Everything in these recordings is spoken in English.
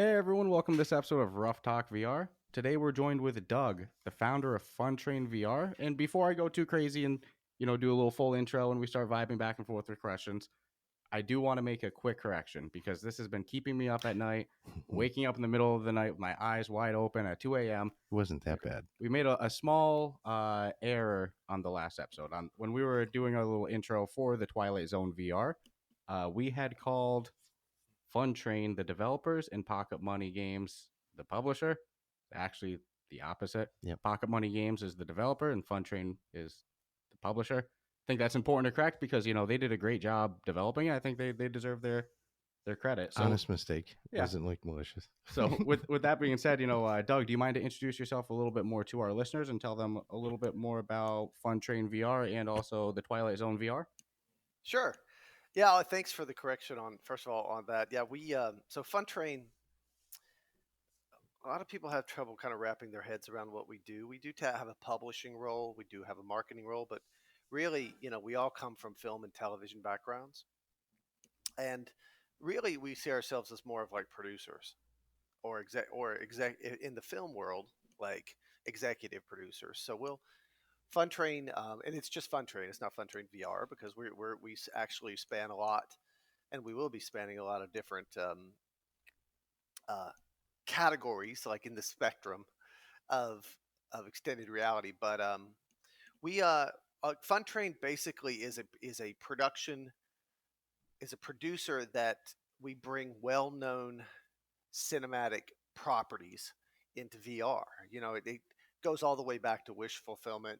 Hey everyone, welcome to this episode of Ruff Talk VR. Today we're joined with Doug, the founder of Funtrain VR. And before I go too crazy and do a little full intro and we start vibing back and forth with questions, I do want to make a quick correction because this has been keeping me up at night, waking up in the middle of the night with my eyes wide open at 2 a.m. It wasn't that bad. We made a small error on the last episode. When we were doing our little intro for the Twilight Zone VR, we had called Fun Train, the developers, and Pocket Money Games, the publisher. Actually, the opposite. Yep. Pocket Money Games is the developer, and Fun Train is the publisher. I think that's important to correct because they did a great job developing it. I think they deserve their credit. So, Honest mistake. yeah. Wasn't like malicious. So with that being said, Doug, do you mind to introduce yourself a little bit more to our listeners and tell them a little bit more about Fun Train VR and also the Twilight Zone VR? Sure. Yeah, thanks for the correction on first of all on that. Yeah, we so Fun Train. A lot of people have trouble kind of wrapping their heads around what we do. We do have a publishing role, we do have a marketing role, but really, we all come from film and television backgrounds, and really we see ourselves as more of like producers or exec in the film world, like executive producers. So we'll Fun Train, and it's just Fun Train. It's not Fun Train VR because we actually span a lot, and we will be spanning a lot of different uh, categories, like in the spectrum of extended reality. But we Fun Train basically is a production is a producer that we bring well known cinematic properties into VR. It goes all the way back to wish fulfillment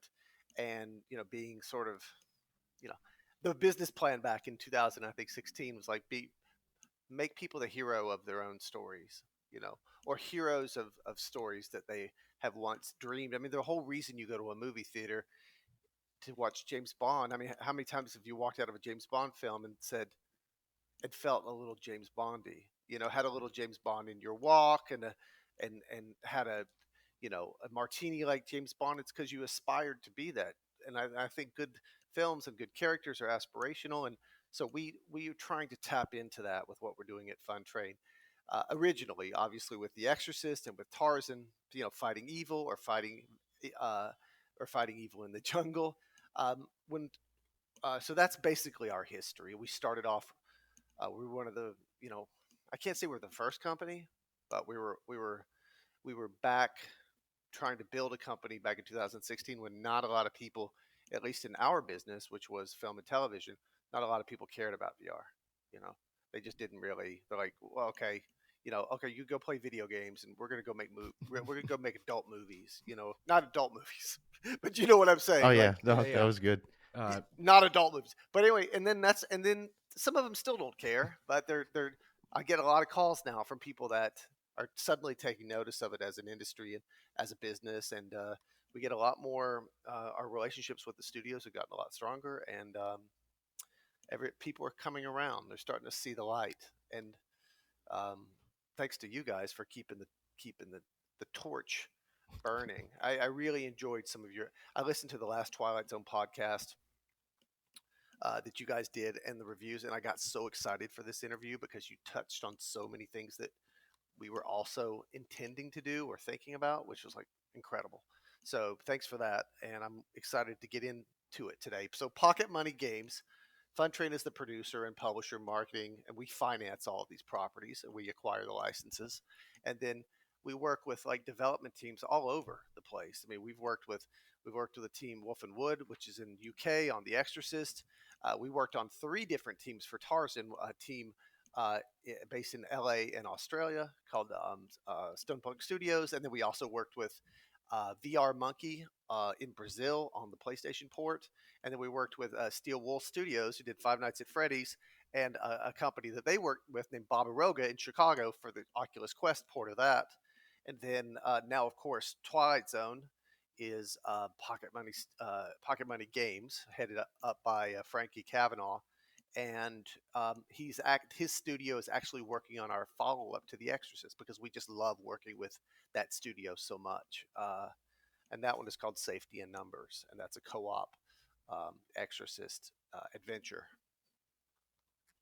and being sort of you know the business plan back in 2000, I think 16, was like be make people the hero of their own stories, or heroes of stories that they have once dreamed. I mean, the whole reason you go to a movie theater to watch James Bond. I mean, how many times have you walked out of a James Bond film and said it felt a little James Bondy? Had a little James Bond in your walk and had a martini like James Bond. It's because you aspired to be that. And I think good films and good characters are aspirational, and so we are trying to tap into that with what we're doing at Fun Train. Originally, obviously, with The Exorcist and with Tarzan, fighting evil uh, or fighting evil in the jungle. When So that's basically our history. We started off. We were one of the I can't say we're the first company, but we were back trying to build a company back in 2016 when not a lot of people, at least in our business, which was film and television, not a lot of people cared about VR. They just didn't really. They're like, well, okay, okay, you go play video games, and we're gonna go we're gonna go make adult movies. Not adult movies, but you know what I'm saying. Oh Like, yeah, Yeah, yeah. that was good. not adult movies. But anyway, and then some of them still don't care, but they're. I get a lot of calls now from people that are suddenly taking notice of it as an industry and as a business, and we get a lot more. Our relationships with the studios have gotten a lot stronger, and every people are coming around. They're starting to see the light, and um, thanks to you guys for keeping the torch burning. I really enjoyed some of your. I listened to the last Twilight Zone podcast that you guys did and the reviews, and I got so excited for this interview because you touched on so many things that we were also intending to do or thinking about, which was like incredible. So thanks for that, and I'm excited to get into it today. So Pocket Money Games, Funtrain is the producer and publisher, marketing, and we finance all of these properties and we acquire the licenses, and then we work with like development teams all over the place. I mean, we've worked with a team Wolf and Wood, which is in UK on The Exorcist. We worked on 3 different teams for Tarzan, a team based in LA and Australia called Stonepunk Studios, and then we also worked with VR Monkey in Brazil on the PlayStation port, and then we worked with Steel Wool Studios, who did Five Nights at Freddy's, and a company that they worked with named Barbaroga in Chicago for the Oculus Quest port of that. And then now, of course, Twilight Zone is Pocket Money Games, headed up by Frankie Kavanaugh, and his studio is actually working on our follow up to The Exorcist because we just love working with that studio so much. And that one is called Safety in Numbers, and that's a co-op Exorcist adventure.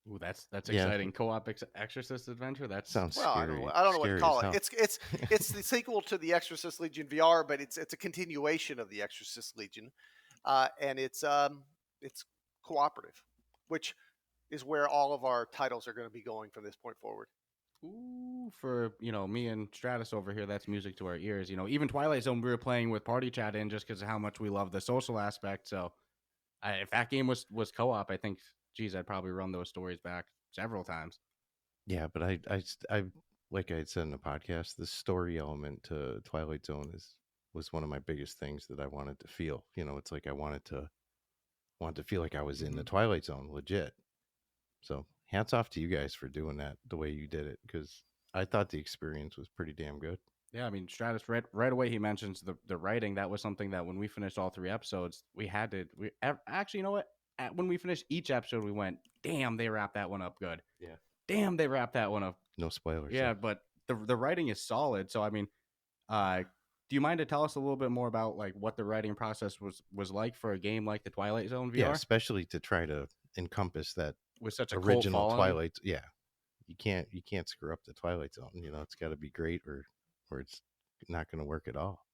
Ooh, that's Yeah, exciting. Co-op Exorcist adventure. That's sounds Well, scary. I don't know what to Scary as call it. hell. It's the sequel to the Exorcist Legion VR, but it's a continuation of the Exorcist Legion, and it's cooperative, which is where all of our titles are going to be going from this point forward. ooh, for me and Stratus over here. That's music to our ears. Even Twilight Zone we were playing with party chat in just because of how much we love the social aspect. So if that game was co-op, I think, geez, I'd probably run those stories back several times. Yeah, but I like I said in the podcast, the story element to Twilight Zone was one of my biggest things that I wanted to feel. It's like I wanted to feel like I was in the Mhm. Twilight Zone, legit. So hats off to you guys for doing that the way you did it, because I thought the experience was pretty damn good. Yeah, I mean, Stratus right away he mentions the writing. That was something that when we finished all three episodes, we had to. Actually, you know what? When we finished each episode, we went, "Damn, they wrapped that one up good. Yeah. Damn, they wrapped that one up." No spoilers Yeah, though. but the writing is solid. So I mean, do you mind to tell us a little bit more about like what the writing process was like for a game like the Twilight Zone Yeah, VR especially to try to encompass that with such a cult original following? Twilight. Yeah, you can't screw up the Twilight Zone. It's got to be great, or it's not going to work at all.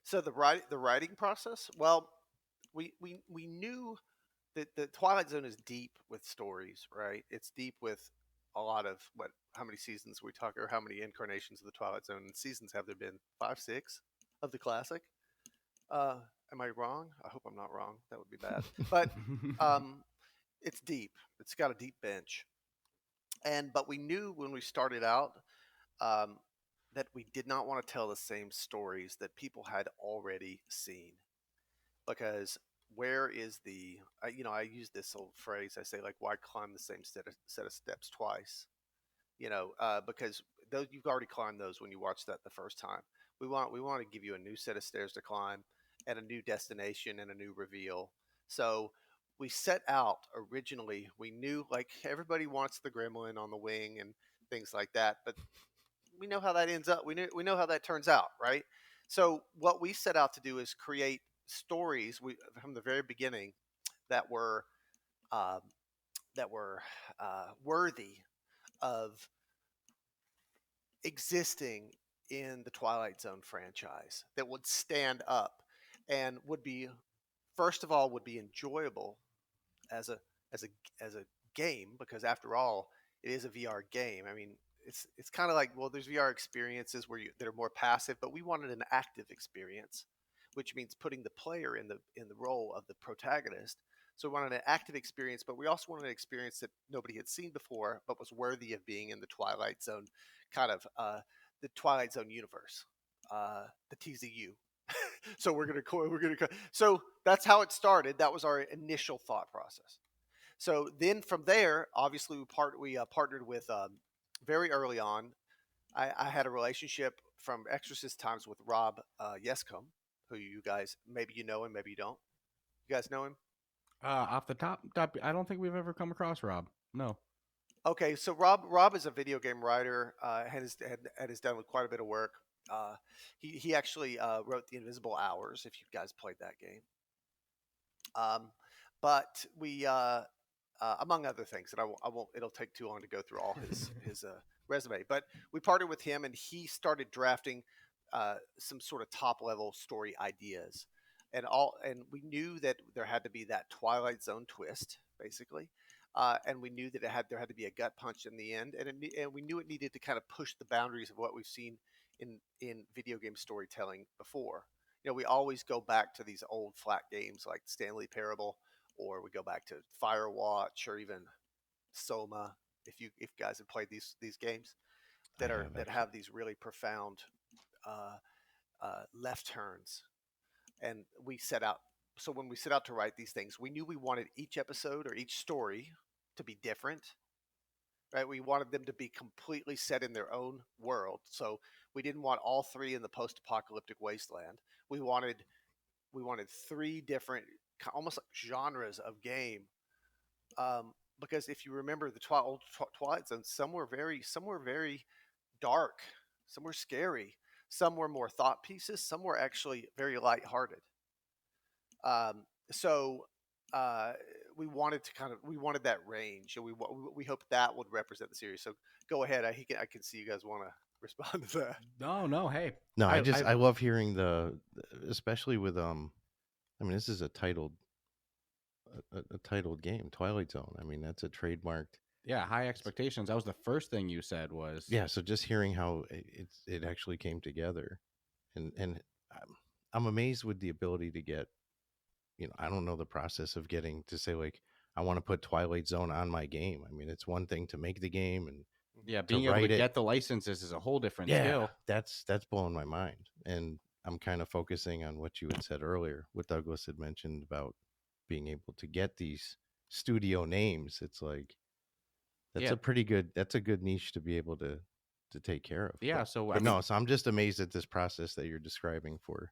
So the writing process, well, we knew that the Twilight Zone is deep with stories, right? It's deep with a lot of what? How many seasons we talk, or how many incarnations of the Twilight Zone and seasons have there been? 5, 6 of the classic. Uh, am I wrong? I hope I'm not wrong. That would be bad. But um, it's deep. It's got a deep bench, but we knew when we started out um, that we did not want to tell the same stories that people had already seen, because where is the I use this old phrase. I say, like, why climb the same set of steps twice? Because those you've already climbed those when you watch that the first time. We want to give you a new set of stairs to climb, and a new destination, and a new reveal. So we set out originally. We knew, like, everybody wants the gremlin on the wing and things like that, but we know how that ends up. We know how that turns out, right? So what we set out to do is create stories from the very beginning that were um, worthy of existing in the Twilight Zone franchise, that would stand up and would be, first of all, would be enjoyable as a as a as a game, because after all, it is a VR game. I mean, it's kind of like, well, there's VR experiences that are more passive, but we wanted an active experience, which means putting the player in the role of the protagonist. So we wanted an active experience, but we also wanted an experience that nobody had seen before, but was worthy of being in the Twilight Zone, kind of the Twilight Zone universe, the TZU. So so that's how it started. That was our initial thought process. So then from there, obviously we partnered with very early on. I had a relationship from Exorcist times with Rob Yescombe, who you guys, maybe you know him, maybe you don't. You guys know him? Off the top, I don't think we've ever come across Rob. No. Okay, so Rob is a video game writer. Has done quite a bit of work. He actually wrote the Invisible Hours. If you guys played that game, um, but we among other things that I won't. It'll take too long to go through all his resume. But we partnered with him, and he started drafting some sort of top level story ideas, and we knew that there had to be that Twilight Zone twist, basically. And we knew that there had to be a gut punch in the end, and we knew it needed to kind of push the boundaries of what we've seen in video game storytelling before. We always go back to these old flat games like Stanley Parable, or we go back to Firewatch, or even Soma. If you guys have played these games I that are have that actually. have these really profound uh, left turns, and we set out. So when we set out to write these things, we knew we wanted each episode or each story to be different, right? We wanted them to be completely set in their own world. So we didn't want all three in the post-apocalyptic wasteland. We wanted three different, almost like genres of game. Because if you remember the old Twilight Zone, some were very dark, some were scary, some were more thought pieces, some were actually very lighthearted. So uh, we wanted to we wanted that range, and we hope that would represent the series. So go ahead. I can see you guys want to respond to that. No, hey, No, I I love hearing especially with I mean, this is a titled game, Twilight Zone. I mean, that's a trademarked. yeah, high expectations. That was the first thing you said was Yeah, so just hearing how it actually came together, and I'm amazed with the ability to get, I don't know the process of getting to say like I want to put Twilight Zone on my game. I mean, it's one thing to make the game and yeah, to being able to write it. get the licenses is a whole different Yeah, skill. that's blowing my mind, and I'm kind of focusing on what you had said earlier, what Douglas had mentioned about being able to get these studio names. It's like Yeah, that's a good niche to be able to take care of. yeah. But, So I but mean, no, so I'm just amazed at this process that you're describing for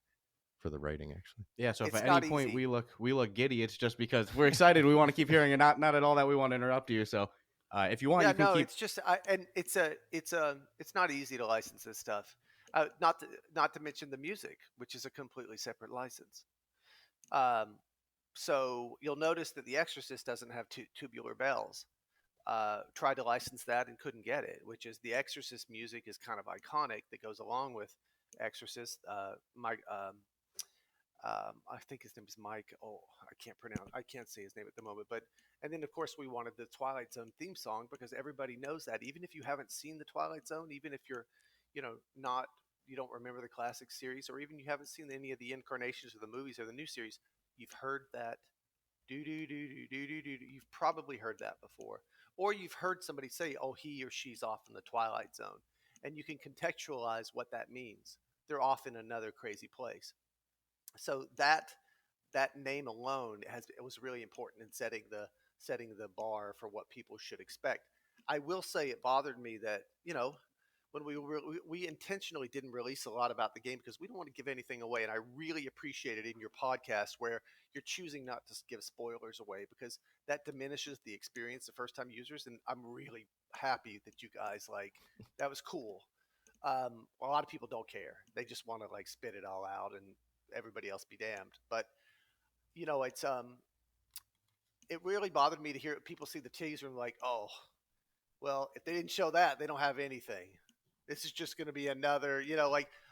the writing, actually. yeah. So if It's at any not point easy. we look giddy, it's just because we're excited. We want to keep hearing it. Not at all that we want to interrupt you. So if you want, Yeah, you can no, keep. it's just and it's not easy to license this stuff. Not to mention the music, which is a completely separate license. Um, so you'll notice that the Exorcist doesn't have tubular bells. Tried to license that and couldn't get it, which is the Exorcist music is kind of iconic that goes along with Exorcist. I think his name is Mike. Oh, I can't say his name at the moment. But and then of course we wanted the Twilight Zone theme song because everybody knows that. Even if you haven't seen the Twilight Zone, even if you're, not you don't remember the classic series, or even you haven't seen any of the incarnations of the movies or the new series, you've heard that do do do do do do do. You've probably heard that before, or you've heard somebody say, "Oh, he or she's off in the Twilight Zone," and you can contextualize what that means. They're off in another crazy place. So that name alone it was really important in setting the bar for what people should expect. I will say it bothered me that when we intentionally didn't release a lot about the game because we don't want to give anything away, and I really appreciate it in your podcast where you're choosing not to give spoilers away because that diminishes the experience of first time users, and I'm really happy that you guys that was cool. A lot of people don't care; they just want to spit it all out and everybody else be damned. But it's it really bothered me to hear people see the teaser and oh, well, if they didn't show that, they don't have anything. This is just going to be another,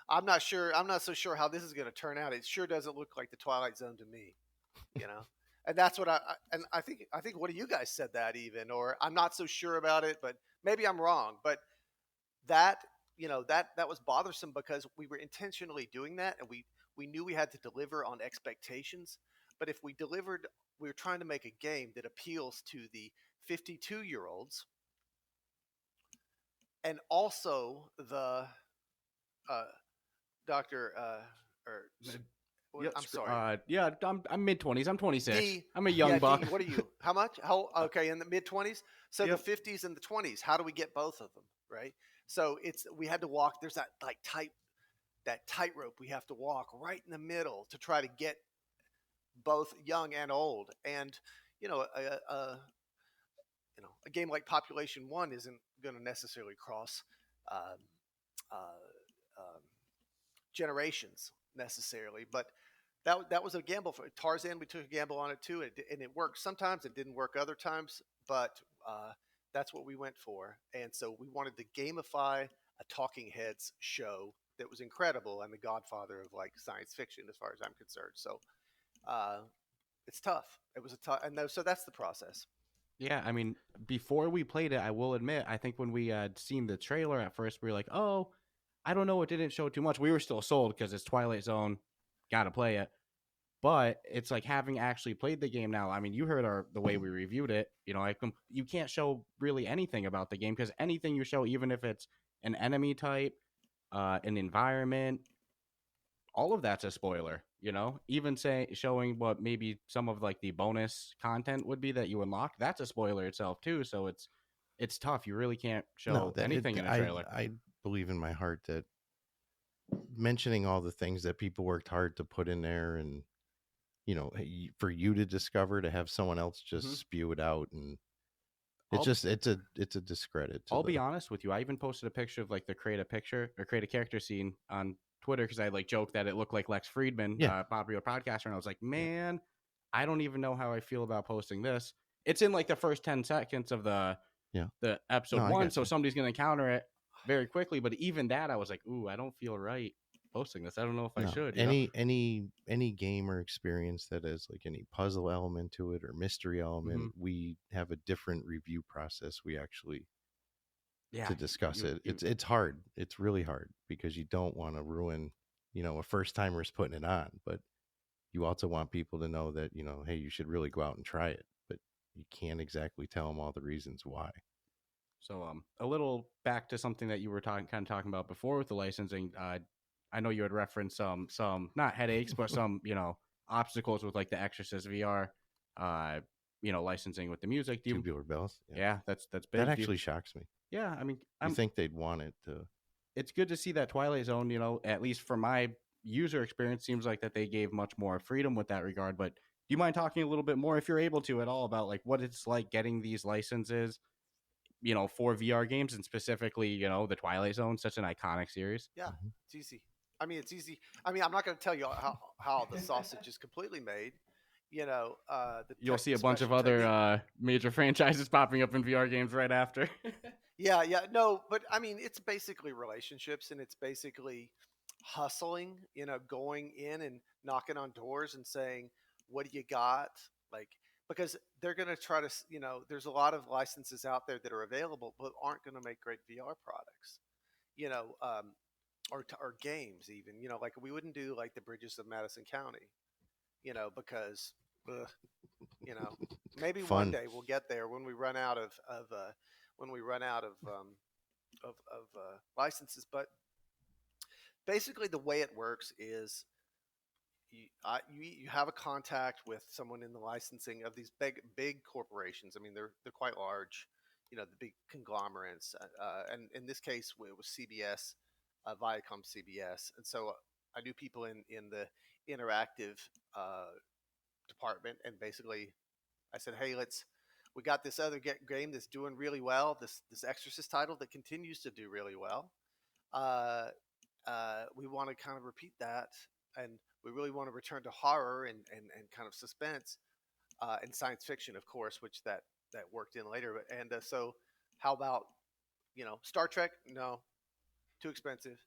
I'm not so sure how this is going to turn out. It sure doesn't look like the Twilight Zone to me, you know. And that's what I think one of you guys said that even, or I'm not so sure about it, but maybe I'm wrong. But that that was bothersome because we were intentionally doing that, and we knew we had to deliver on expectations. But if we delivered, we were trying to make a game that appeals to the 52-year-olds and also the uh, doctor or Yep, I'm sorry. yeah, I'm mid 20s. I'm 26. D, I'm a young yeah, buck. D, what are you? How much? How okay, in the mid 20s? So Yep. the 50s and the 20s. How do we get both of them, right? So we had to walk there's that tightrope we have to walk right in the middle to try to get both young and old. And you know, a game like Population 1 isn't going to necessarily cross um, uh, um, generations necessarily, but that was a gamble for Tarzan. We took a gamble on it too, and it worked. Sometimes it didn't work other times, but that's what we went for. And so we wanted to gamify a talking heads show that was incredible and the godfather of science fiction as far as I'm concerned. So uh, it's tough. It was a tough, and so that's the process. Yeah, I mean, before we played it, I will admit, I think when we had seen the trailer at first, we were like, oh, I don't know, it didn't show too much. We were still sold because it's Twilight Zone, gotta play it. But it's like having actually played the game now. I mean, you heard the way we reviewed it. You can't show really anything about the game because anything you show, even if it's an enemy type, an environment, all of that's a spoiler. Even showing what maybe some of the bonus content would be that you unlock, that's a spoiler itself too. So it's tough. You really can't No, show anything in a trailer. I believe in my heart that mentioning all the things that people worked hard to put in there, and for you to discover, to have someone else just spew it out, and it's a discredit. I'll be honest with you. I even posted a picture of the create a character scene on Twitter because I joked that it looked like Lex Friedman, popular podcaster, and I was like, man, I don't even know how I feel about posting this. It's in like the first 10 seconds of the episode No, I one, got so you. somebody's gonna encounter it very quickly. But even that, I was like, ooh, I don't feel right posting this. I don't know if I No, should. You know? any game or experience that has like any puzzle element to it or mystery element, we have a different review process. We actually to discuss it. It's hard. It's really hard because you don't want to ruin, a first timer's putting it on, but you also want people to know that, hey, you should really go out and try it, but you can't exactly tell them all the reasons why. So a little back to something that you were talking about before with the licensing. I know you had referenced some not headaches, but some obstacles with like the Exorcist VR, licensing with the music. Tubular bells. Yeah, that's big. That actually shocks me. Yeah, I mean, I think they'd want it to. It's good to see that Twilight Zone, at least from my user experience, seems like that they gave much more freedom with that regard. But do you mind talking a little bit more, if you're able to at all, about like what it's like getting these licenses, for VR games, and specifically, the Twilight Zone, such an iconic series? Yeah, it's easy. I mean, it's easy. I mean, I'm not going to tell you how the sausage is completely made. You'll see a bunch of other major franchises popping up in VR games right after. Yeah, no, but I mean, it's basically relationships, and it's basically hustling. Going in and knocking on doors and saying, "What do you got?" Like, because they're going to try to, there's a lot of licenses out there that are available, but aren't going to make great VR products. You know, or games even. Like we wouldn't do like the Bridges of Madison County. Because. Ugh, maybe one day we'll get there when we run out of licenses. But basically, the way it works is you have a contact with someone in the licensing of these big corporations. I mean, they're quite large. The big conglomerates, and in this case, it was CBS, Viacom CBS, and so I knew people in the interactive department, and basically I said, hey, we got this other game that's doing really well, this Exorcist title that continues to do really well. We want to kind of repeat that, and we really want to return to horror and kind of suspense and science fiction, of course, which that worked in later. And so how about Star Trek? No, too expensive.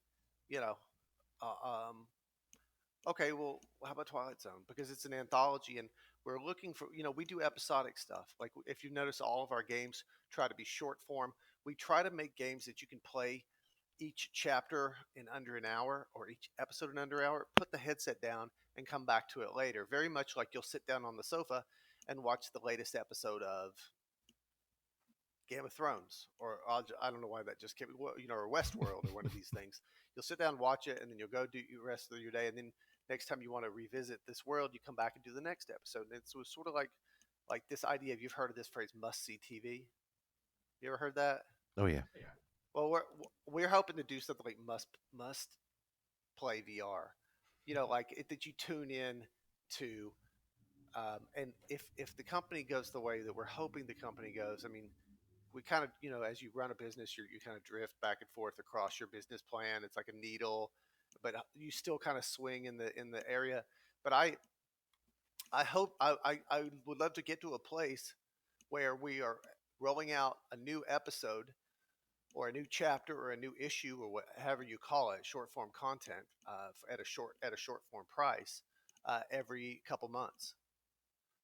You know, okay, well, how about Twilight Zone? Because it's an anthology, and we're looking for, we do episodic stuff. Like if you notice, all of our games try to be short form. We try to make games that you can play each chapter in under an hour, or each episode in under an hour. Put the headset down and come back to it later. Very much like you'll sit down on the sofa and watch the latest episode of Game of Thrones, or I don't know why that just came, or Westworld, or one of these things. You'll sit down and watch it, and then you'll go do the rest of your day, and then next time you want to revisit this world, you come back and do the next episode. And it's sort of like this idea of, you've heard of this phrase, must see TV. You ever heard that? Oh yeah. Well, we're hoping to do something like must play VR. Like that you tune in to, and if the company goes the way that we're hoping the company goes, I mean, we kind of, as you run a business, you kind of drift back and forth across your business plan. It's like a needle, but you still kind of swing in the area. But I hope I would love to get to a place where we are rolling out a new episode or a new chapter or a new issue, or whatever you call it, short form content, at a short form price, every couple months.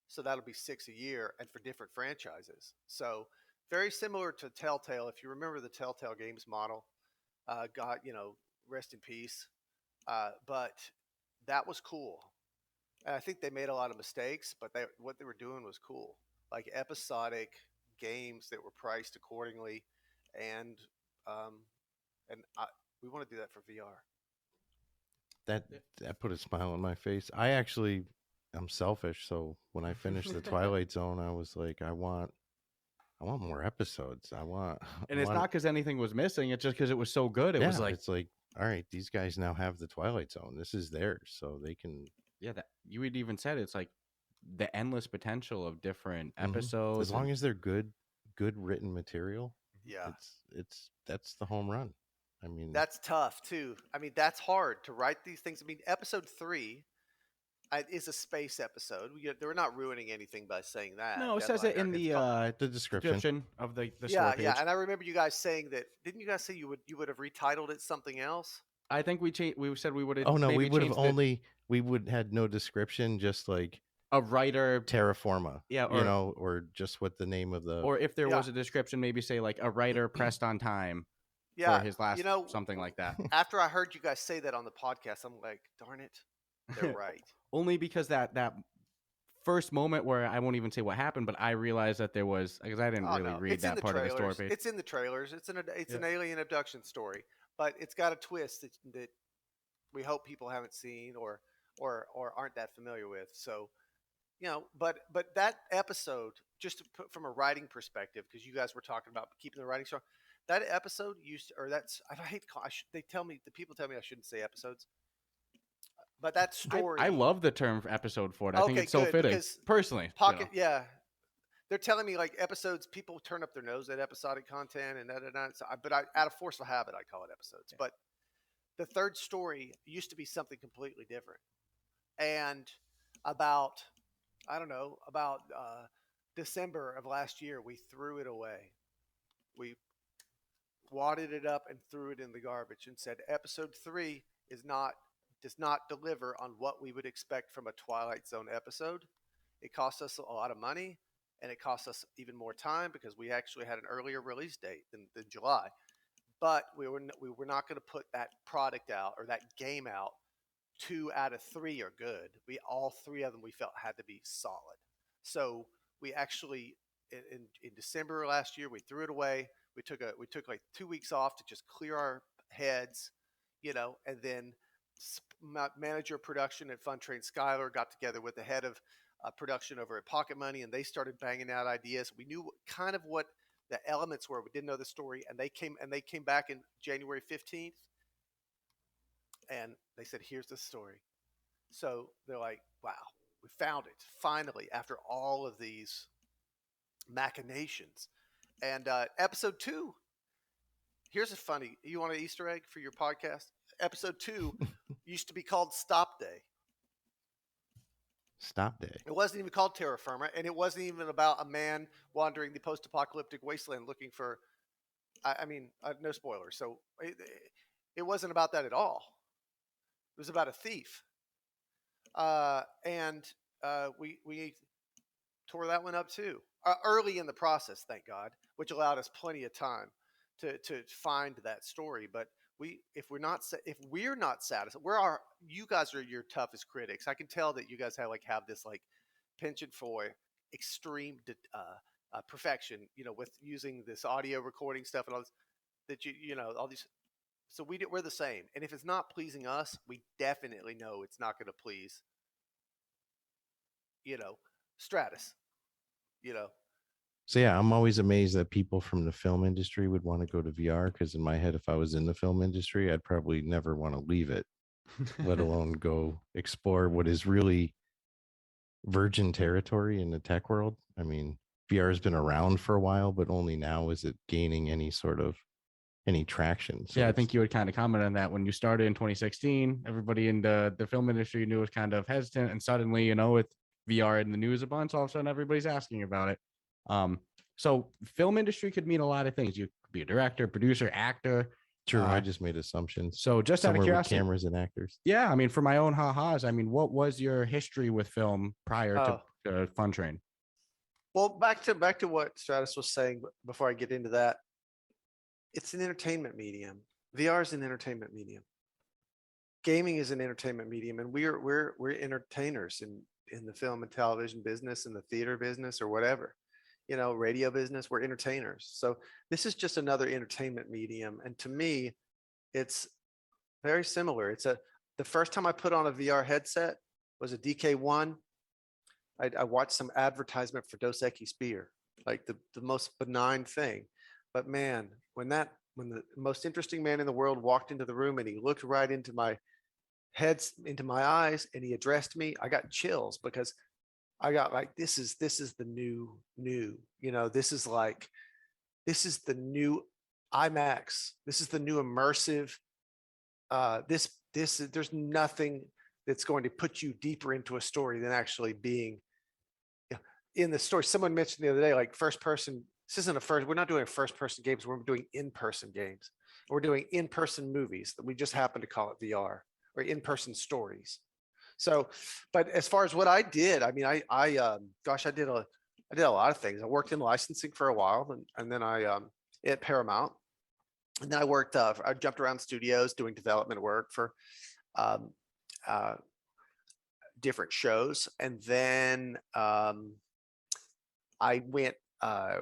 So that'll be 6 a year, and for different franchises. So very similar to Telltale. If you remember the Telltale Games model, God, rest in peace. But that was cool. And I think they made a lot of mistakes, but what they were doing was cool. Like episodic games that were priced accordingly, and we want to do that for VR. That put a smile on my face. I'm selfish, so when I finished the Twilight Zone, I was like, I want more episodes. And it's not because anything was missing. It's just because it was so good. It was like, it's like, all right, these guys now have the Twilight Zone. This is theirs, so they can. Yeah, that you had even said, it's like the endless potential of different episodes. As long as they're good written material. Yeah, that's the home run. I mean, that's tough too. I mean, that's hard to write these things. I mean, episode 3. is a space episode. We're not ruining anything by saying that. No, it says it in It's The description. description of the yeah, story page. yeah. And I remember you guys saying that. Didn't you guys say you would have retitled it something else? I think we said we would have. Oh no, we maybe would have changed only we would had no description, just like a writer. terra forma. Yeah, you know, or just what the name of the. Or if there Yeah. was a description, maybe say like a writer pressed on time Yeah, for his last, you know, something like that. After I heard you guys say that on the podcast, I'm like, darn it, they're right. Only because that first moment where I won't even say what happened, but I realized that there was, because I didn't really read It's in that the part of the story trailers. page. It's in the trailers. It's an Yeah. alien abduction story, but it's got a twist that we hope people haven't seen or aren't that familiar with. So, you know, but that episode, just to put from a writing perspective, because you guys were talking about keeping the writing strong, that episode used to, or that's I hate to call. The people tell me I shouldn't say episodes, but that story. I love the term for episode for it. I think Okay, it's so good, fitting. because Personally, Pocket, yeah. They're telling me like episodes, people turn up their nose at episodic content and that. So but out of force of habit, I call it episodes. Yeah. But the third story used to be something completely different. And about, I don't know, about December of last year, we threw it away. We wadded it up and threw it in the garbage and said episode 3 does not deliver on what we would expect from a Twilight Zone episode. It cost us a lot of money, and it cost us even more time because we actually had an earlier release date than July. But we were not going to put that product out or that game out. 2 out of 3 are good. All 3 of them we felt had to be solid. So we actually in December last year we threw it away. We took like 2 weeks off to just clear our heads, you know, and then manager of production at Fun Train Skylar got together with the head of production over at Pocket Money, and they started banging out ideas. We knew kind of what the elements were. We didn't know the story, and they came back in January 15th, and they said, "Here's the story." So they're like, "Wow, we found it finally after all of these machinations." And episode 2. Here's a funny. You want an Easter egg for your podcast? Episode 2 used to be called Stop Day. Stop Day. It wasn't even called Terra Firma, and it wasn't even about a man wandering the post-apocalyptic wasteland looking for. I mean, no spoilers. So it wasn't about that at all. It was about a thief, and we tore that one up too early in the process, thank God, which allowed us plenty of time to find that story. But if we're not satisfied, you guys are your toughest critics. I can tell that you guys have this like penchant for extreme perfection, you know, with using this audio recording stuff and all this, that you know, all these. So we're the same. And if it's not pleasing us, we definitely know it's not going to please, you know, Stratus, you know. So yeah, I'm always amazed that people from the film industry would want to go to VR, because in my head, if I was in the film industry, I'd probably never want to leave it, let alone go explore what is really virgin territory in the tech world. I mean, VR has been around for a while, but only now is it gaining any traction. So yeah, I think you would kind of comment on that when you started in 2016. Everybody in the film industry knew it was kind of hesitant, and suddenly, you know, with VR in the news a bunch, all of a sudden everybody's asking about it. So film industry could mean a lot of things. You could be a director, producer, actor. True. I just made assumptions. So just out of Somewhere with curiosity, cameras and actors. yeah, I mean, for my own ha-has, I mean, what was your history with film prior to Fun Train? Well, back to what Stratus was saying before I get into that. It's an entertainment medium. VR is an entertainment medium. Gaming is an entertainment medium, and we're entertainers in the film and television business, in the theater business, or whatever, you know, radio business. We're entertainers. So this is just another entertainment medium, and to me, it's very similar. The first time I put on a VR headset was a DK1. I watched some advertisement for Dos Equis beer, like the most benign thing. But man, when the most interesting man in the world walked into the room and he looked right into my into my eyes and he addressed me, I got chills, because I got like, this is the new, you know, this is the new IMAX. This is the new immersive. There's nothing that's going to put you deeper into a story than actually being in the story. Someone mentioned the other day, like first person. This isn't a first. We're not doing first person games. We're doing in-person games. We're doing in-person movies that we just happen to call it VR, or in-person stories. So, but as far as what I did, I mean, gosh, I did a lot of things. I worked in licensing for a while, and then I at Paramount, and then I worked. I jumped around studios doing development work for um, different shows, and then I went. I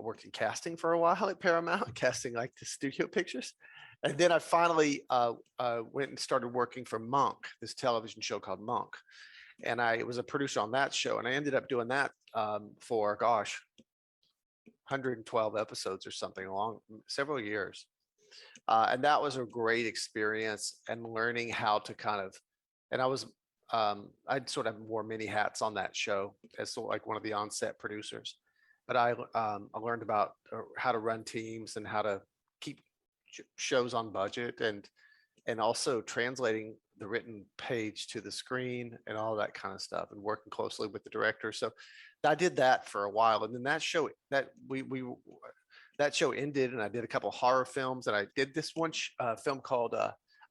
worked in casting for a while at Paramount, casting like the studio pictures. And then I finally went and started working for Monk, this television show called Monk. And I was a producer on that show. And I ended up doing that for, gosh, 112 episodes or something along several years. And that was a great experience, and learning how to kind of, and I'd sort of wore many hats on that show as like one of the on-set producers. But I learned about how to run teams and how to keep shows on budget, and also translating the written page to the screen and all that kind of stuff, and working closely with the director. So I did that for a while, and then that show that show ended, and I did a couple of horror films, and I did this one film called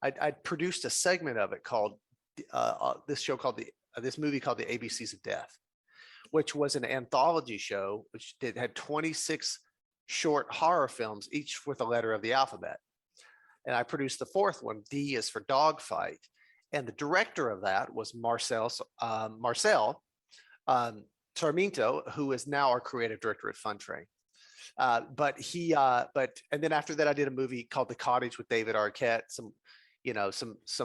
I produced a segment of it called this movie called The ABCs of Death, which was an anthology show, which had 26 short horror films, each with a letter of the alphabet. And I produced the fourth one. D is for Dogfight. And the director of that was Marcel Sarmiento, who is now our creative director at Funtrain. And then after that, I did a movie called The Cottage with David Arquette, some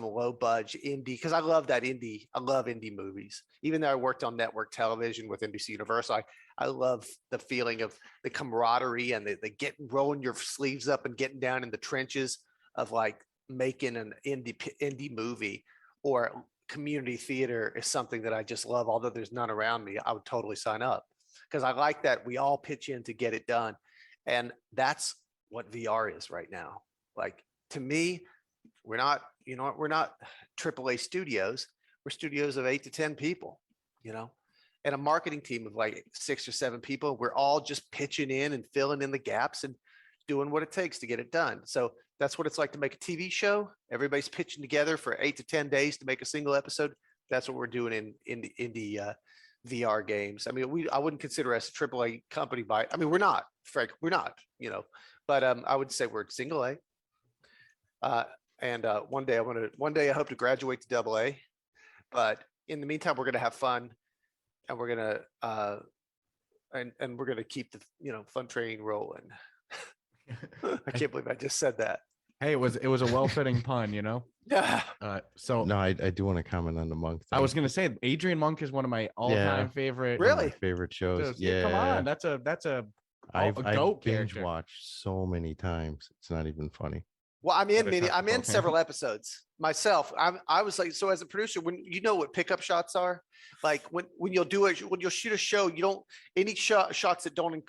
low budget indie, because I love indie movies. Even though I worked on network television with NBC Universal, I love the feeling of the camaraderie and the rolling your sleeves up and getting down in the trenches of like making an indie movie. Or community theater is something that I just love. Although there's none around me, I would totally sign up, because I like that we all pitch in to get it done. And that's what VR is right now. Like, to me, we're not AAA studios. We're studios of 8 to 10 people, and a marketing team of like 6 or 7 people. We're all just pitching in and filling in the gaps and doing what it takes to get it done. So that's what it's like to make a TV show. Everybody's pitching together for 8 to 10 days to make a single episode. That's what we're doing in the VR games. I mean, I wouldn't consider us a AAA company we're not, Frank, we're not, but I would say we're single A. And one day I hope to graduate to AA. But in the meantime, we're going to have fun, and we're going to and we're going to keep the fun train rolling. I can't believe I just said that. Hey, it was a well-fitting pun, Yeah. So No, I do want to comment on the Monk thing. I was gonna say Adrian Monk is one of my all-time favorite. Really? One of my favorite shows. Yeah, come on, that's a I've goat binge character. watched so many times. It's not even funny. Well, I'm in several episodes myself. I was like, so as a producer, when what pickup shots are, like when you'll shoot a show, you don't any shots that don't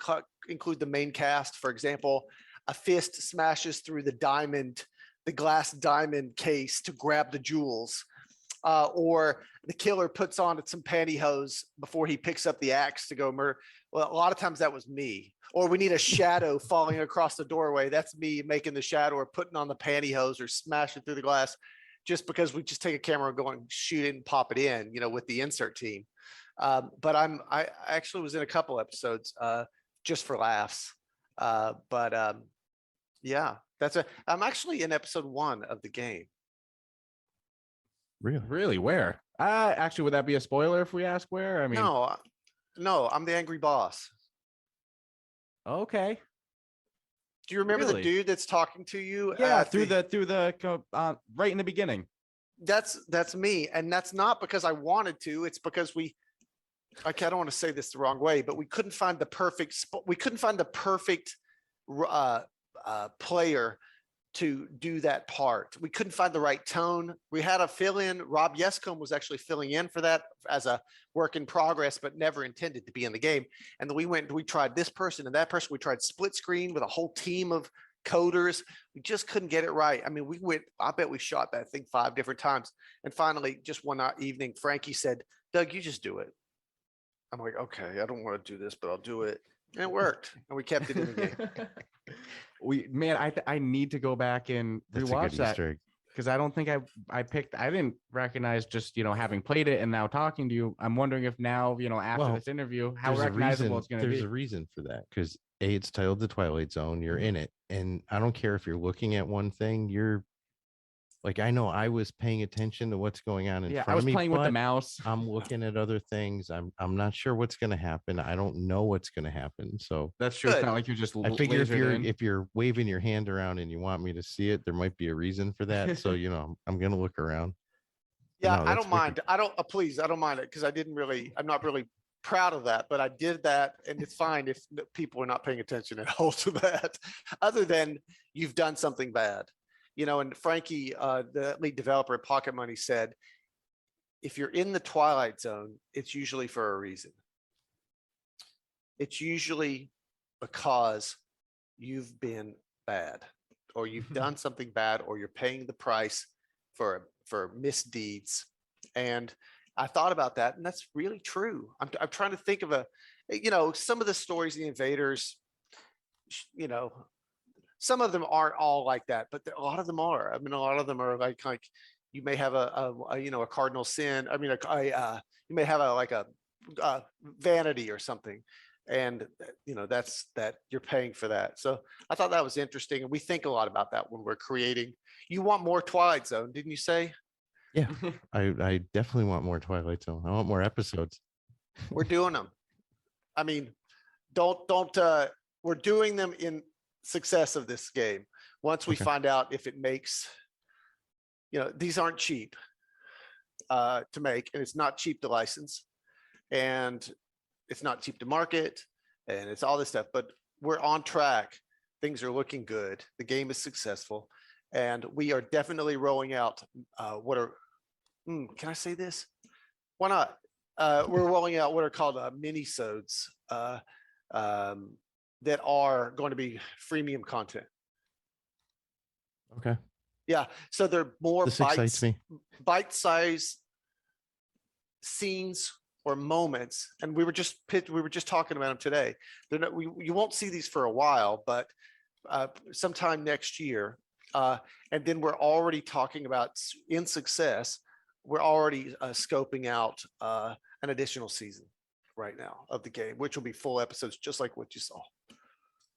include the main cast. For example, a fist smashes through the glass diamond case to grab the jewels, or the killer puts on some pantyhose before he picks up the axe to go murder. Well, a lot of times that was me. Or we need a shadow falling across the doorway. That's me making the shadow, or putting on the pantyhose, or smashing through the glass, just because we just take a camera and go and shoot it and pop it in, with the insert team. But I actually was in a couple episodes just for laughs. Yeah, I'm actually in episode 1 of the game. Really? Where? Actually, would that be a spoiler if we ask where? I mean, no, I'm the angry boss. Okay. Do you remember the dude that's talking to you? Yeah, through the right in the beginning. That's me, and that's not because I wanted to. It's because I don't want to say this the wrong way, but we couldn't find the perfect player to do that part. We couldn't find the right tone. We had a fill-in. Rob Yescombe was actually filling in for that as a work in progress, but never intended to be in the game. And then we tried this person and that person. We tried split screen with a whole team of coders. We just couldn't get it right. I mean, I bet we shot that thing 5 different times. And finally, just one evening, Frankie said, Doug, you just do it. I'm like, okay, I don't want to do this, but I'll do it. And it worked. And we kept it in the game. I need to go back and rewatch that because I don't think I didn't recognize just, having played it and now talking to you. I'm wondering if now, after this interview, how recognizable it's going to be. There's a reason for that because it's titled The Twilight Zone. You're in it. And I don't care if you're looking at one thing, you're like, I know I was paying attention to what's going on in front of me. I was playing with the mouse. I'm looking at other things. I'm not sure what's going to happen. I don't know what's going to happen. So that's true. It's not like you're just. I figure if you're waving your hand around and you want me to see it, there might be a reason for that. So I'm going to look around. Yeah, I don't mind. I don't mind it because I'm not really proud of that, but I did that, and it's fine if people are not paying attention at all to that. Other than you've done something bad. And Frankie, the lead developer at Pocket Money, said, if you're in the Twilight Zone, it's usually for a reason. It's usually because you've been bad or you've done something bad or you're paying the price for misdeeds. And I thought about that, and that's really true. I'm trying to think of some of the stories in the Invaders, some of them aren't all like that, but a lot of them are. I mean, a lot of them are like you may have a cardinal sin. I mean, you may have a vanity or something, and that's that you're paying for that. So I thought that was interesting, and we think a lot about that when we're creating. You want more Twilight Zone, didn't you say? Yeah, I definitely want more Twilight Zone. I want more episodes. We're doing them. I mean, don't. We're doing them in success of this game. Once we find out if it makes, these aren't cheap to make, and it's not cheap to license, and it's not cheap to market, and it's all this stuff, but we're on track. Things are looking good. The game is successful, and we are definitely rolling out can I say this? Why not? We're rolling out what are called mini-sodes that are going to be freemium content. Okay. Yeah. So they're more bite-sized scenes or moments. And we were just talking about them today. They're not, you won't see these for a while, but sometime next year. And then we're already talking about in success. We're already scoping out an additional season right now of the game, which will be full episodes, just like what you saw.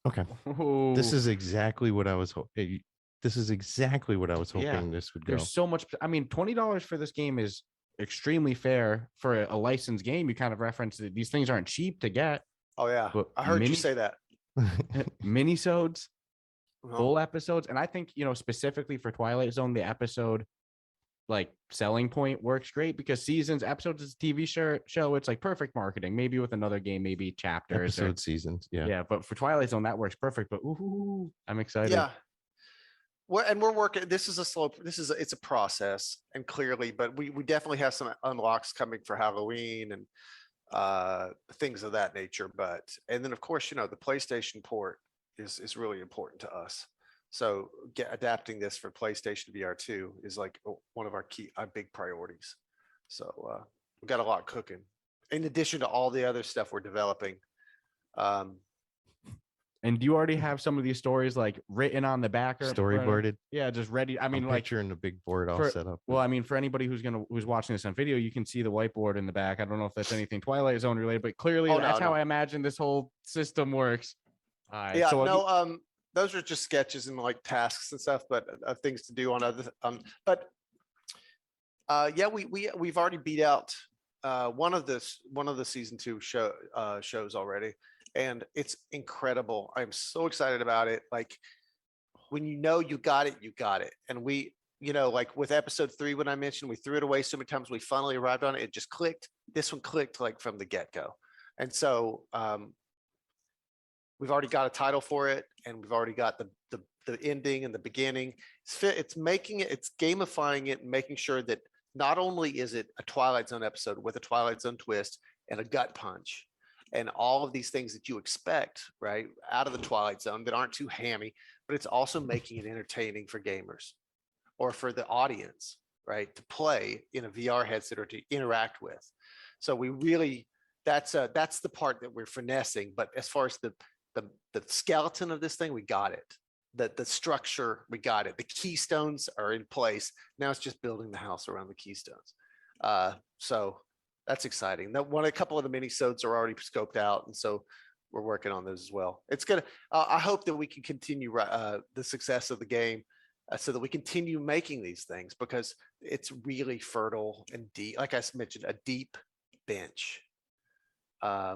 Okay. Ooh. This is exactly what I was hoping. This is exactly what I was hoping this would go. There's so much. I mean, $20 for this game is extremely fair for a licensed game. You kind of referenced that these things aren't cheap to get. Oh yeah, I heard you say that. Minisodes, full episodes, and I think specifically for Twilight Zone, the episode selling point works great because episodes is a TV show. It's perfect marketing. Maybe with another game, maybe chapters, seasons. Yeah. But for Twilight Zone, that works perfect. But I'm excited. Yeah. We're working. It's a process, and clearly, but we definitely have some unlocks coming for Halloween and things of that nature. And then of course, the PlayStation port is really important to us. So adapting this for PlayStation VR 2 is one of our big priorities. So we've got a lot cooking in addition to all the other stuff we're developing. And do you already have some of these stories written on the back or storyboarded? Yeah, just ready. I mean, picturing the big board all set up. Well, I mean, for anybody who's watching this on video, you can see the whiteboard in the back. I don't know if that's anything Twilight Zone related, but clearly that's how I imagine this whole system works. Those are just sketches and tasks and stuff, but things to do on other. We've already beat out one of the season 2 shows already, and it's incredible. I'm so excited about it. When you got it, and we with episode 3 when I mentioned we threw it away so many times, we finally arrived on it. It just clicked. This one clicked from the get-go, and so we've already got a title for it, and we've already got the ending and the beginning. It's gamifying it and making sure that not only is it a Twilight Zone episode with a Twilight Zone twist and a gut punch, and all of these things that you expect, right, out of the Twilight Zone that aren't too hammy, but it's also making it entertaining for gamers or for the audience, right, to play in a VR headset or to interact with. So we really, that's the part that we're finessing. But as far as the skeleton of this thing, we got it. The structure, we got it. The keystones are in place. Now it's just building the house around the keystones. So that's exciting. A couple of the mini-sodes are already scoped out, and so we're working on those as well. It's gonna. I hope that we can continue the success of the game, so that we continue making these things, because it's really fertile and deep. Like I mentioned, a deep bench. Yeah.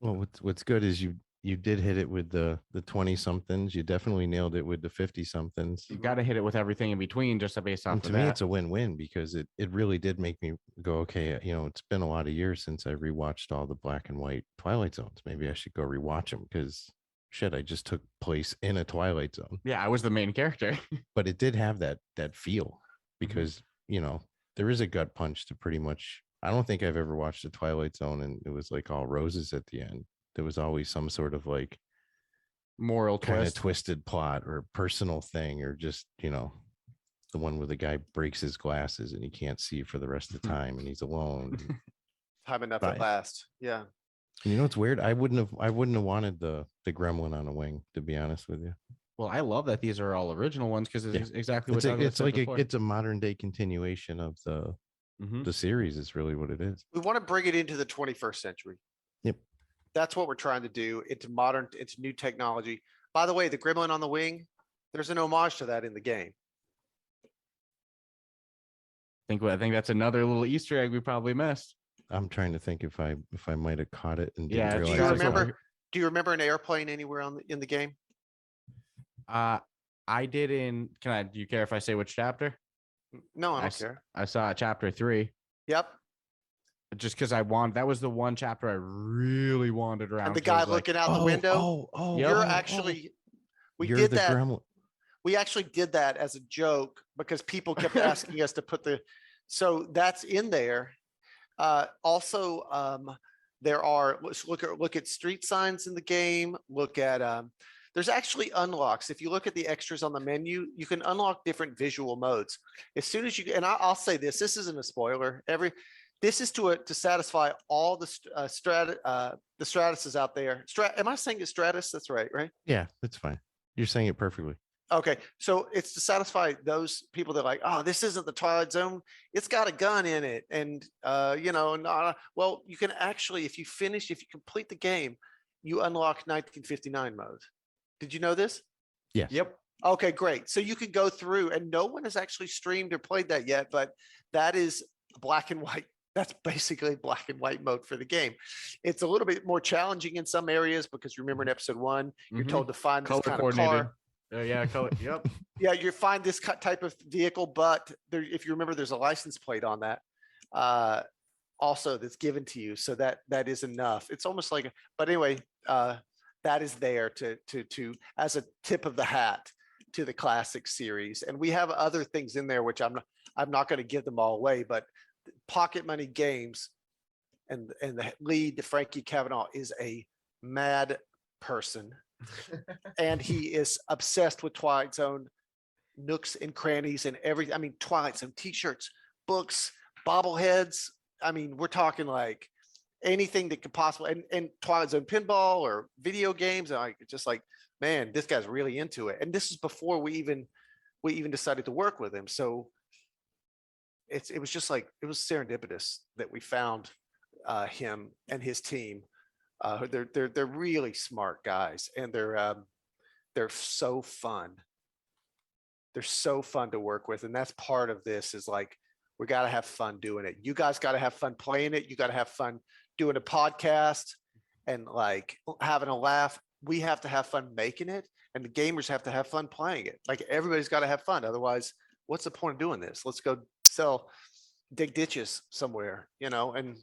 Well, what's good is you did hit it with the 20 somethings. You definitely nailed it with the 50 somethings. You got to hit it with everything in between, just based off And of to that. me, it's a win-win, because it really did make me go, okay, it's been a lot of years since I rewatched all the black and white Twilight Zones. Maybe I should go rewatch them, because shit, I just took place in a Twilight Zone. Yeah, I was the main character. But it did have that feel, because there is a gut punch to pretty much. I don't think I've ever watched a Twilight Zone and it was like all roses at the end. There was always some sort of like moral kind of twist. twisted plot or personal thing, or just the one where the guy breaks his glasses and he can't see for the rest of the time and he's alone. Time enough at last. Yeah. And it's weird. I wouldn't have wanted the gremlin on a wing, to be honest with you. Well, I love that these are all original ones, because it's exactly what it's like it's a modern day continuation of the series. Is really what it is. We want to bring it into the 21st century. Yep. That's what we're trying to do. It's modern, it's new technology. By the way, the gremlin on the wing, there's an homage to that in the game. I think that's another little Easter egg we probably missed. I'm trying to think if I might have caught it and didn't realize. Do you remember an airplane anywhere in the game? I did in. Do you care if I say which chapter? No, I don't care. I saw chapter 3. Yep. Just because that was the one chapter I really wandered around. And the guy looking out the window. You're actually. We did that. Gremlin. We actually did that as a joke because people kept asking us to put the. So that's in there. Also, there are. Let's look at street signs in the game. Look at. There's actually unlocks. If you look at the extras on the menu, you can unlock different visual modes. As soon as you, and I'll say this isn't a spoiler. This is to satisfy all the Stratuses out there. Am I saying it Stratus? That's right, right? Yeah, that's fine. You're saying it perfectly. Okay, so it's to satisfy those people that are like, oh, this isn't the Twilight Zone. It's got a gun in it, and well, you can actually, if you complete the game, you unlock 1959 mode. Did you know this? Yes. Yep. Okay, great. So you can go through, and no one has actually streamed or played that yet, but that is black and white. That's basically black and white mode for the game. It's a little bit more challenging in some areas because remember in episode 1, you're told to find this kind of car. Yeah, color. Yep. Yeah, you find this type of vehicle, but if you remember, there's a license plate on that. Also, that's given to you, so that is enough. It's almost like, but anyway, that is there to as a tip of the hat to the classic series, and we have other things in there which I'm not going to give them all away, but Pocket Money Games and the lead, Frankie Cavanaugh, is a mad person. And he is obsessed with Twilight Zone nooks and crannies and everything. I mean, Twilight Zone t-shirts, books, bobbleheads. I mean, we're talking like anything that could possibly, and Twilight Zone pinball or video games. And just like, man, this guy's really into it. And this is before we even decided to work with him. So it was just like, it was serendipitous that we found him and his team. They're really smart guys, and they're so fun. They're so fun to work with, and that's part of this. Is like, we got to have fun doing it. You guys got to have fun playing it. You got to have fun doing a podcast and like having a laugh. We have to have fun making it, and the gamers have to have fun playing it. Like, everybody's got to have fun. Otherwise, what's the point of doing this? Let's go dig ditches somewhere, and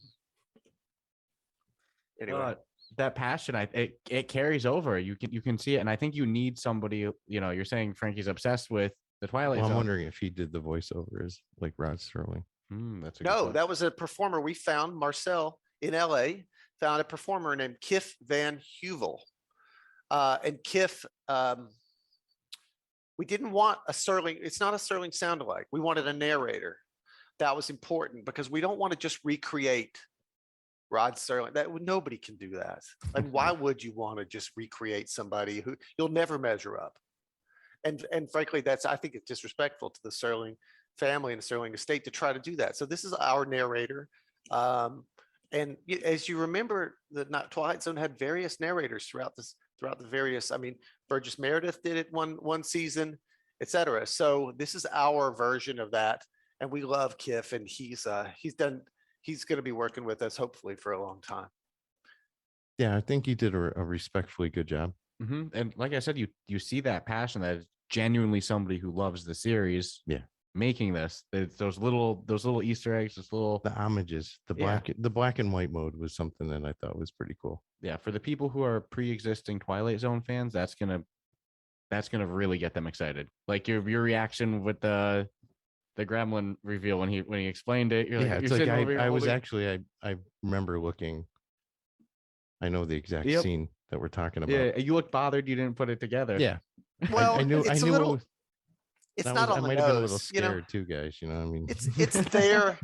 anyway. That passion, it carries over. You can see it, and I think you need somebody. You're saying Frankie's obsessed with the Twilight Zone. I'm wondering if he did the voiceover as like Rod Sterling. That's that was a performer we found, Marcel. in LA, found a performer named Kif Van Heuvel. And Kif, we didn't want a Serling. It's not a Serling sound alike. We wanted a narrator. That was important because we don't want to just recreate Rod Serling. Nobody can do that. And why would you want to just recreate somebody who you'll never measure up? And frankly, I think it's disrespectful to the Serling family and the Serling estate to try to do that. So this is our narrator. And as you remember, the Twilight Zone had various narrators throughout the various. I mean, Burgess Meredith did it one season, etc. So this is our version of that, and we love Kif, and he's going to be working with us hopefully for a long time. Yeah, I think he did a respectfully good job. And like I said, you see that passion that is genuinely somebody who loves the series. Yeah. Making this, those little Easter eggs, the homages, the black and white mode was something that I thought was pretty cool. Yeah, for the people who are pre-existing Twilight Zone fans, that's gonna really get them excited. Like your reaction with the gremlin reveal when he explained it. It's like I was actually I remember looking. I know the exact scene that we're talking about. Yeah, you looked bothered. You didn't put it together. Yeah. Well, I knew. It's not on the nose. I might have been a little scared too, guys. You know, I mean, it's there,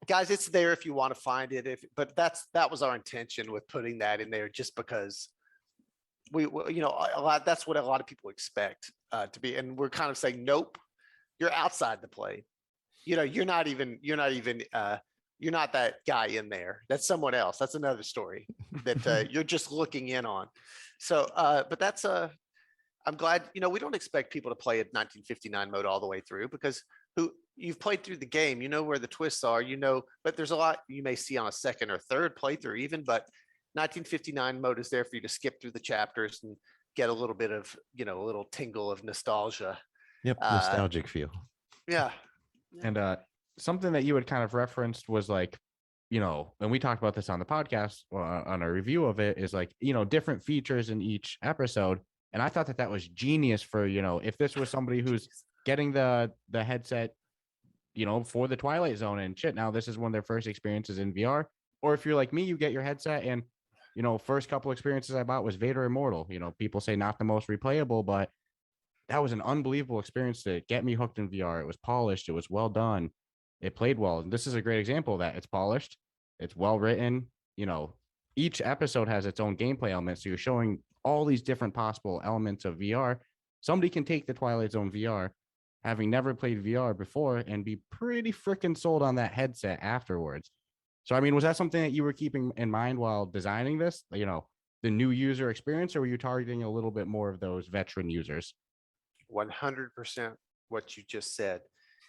guys. It's there if you want to find it. But that was our intention with putting that in there, just because that's what a lot of people expect to be, and we're kind of saying, nope, you're outside the play. You're not that guy in there. That's someone else. That's another story that you're just looking in on. So, but that's I'm glad, we don't expect people to play a 1959 mode all the way through, because you've played through the game, you know where the twists are, but there's a lot you may see on a second or third playthrough even, but 1959 mode is there for you to skip through the chapters and get a little bit of, a little tingle of nostalgia. Yep, nostalgic feel. Yeah. And something that you had kind of referenced was like, and we talked about this on the podcast on a review of it, is like, different features in each episode. And I thought that was genius for, if this was somebody who's getting the headset, for the Twilight Zone and shit, now this is one of their first experiences in VR. Or if you're like me, you get your headset and, first couple experiences I bought was Vader Immortal. People say not the most replayable, but that was an unbelievable experience to get me hooked in VR. It was polished. It was well done. It played well. And this is a great example of that. It's polished. It's well written. Each episode has its own gameplay elements. So you're showing all these different possible elements of VR. Somebody can take the Twilight Zone VR, having never played VR before, and be pretty freaking sold on that headset afterwards. So, I mean, was that something that you were keeping in mind while designing this, the new user experience, or were you targeting a little bit more of those veteran users? 100% what you just said.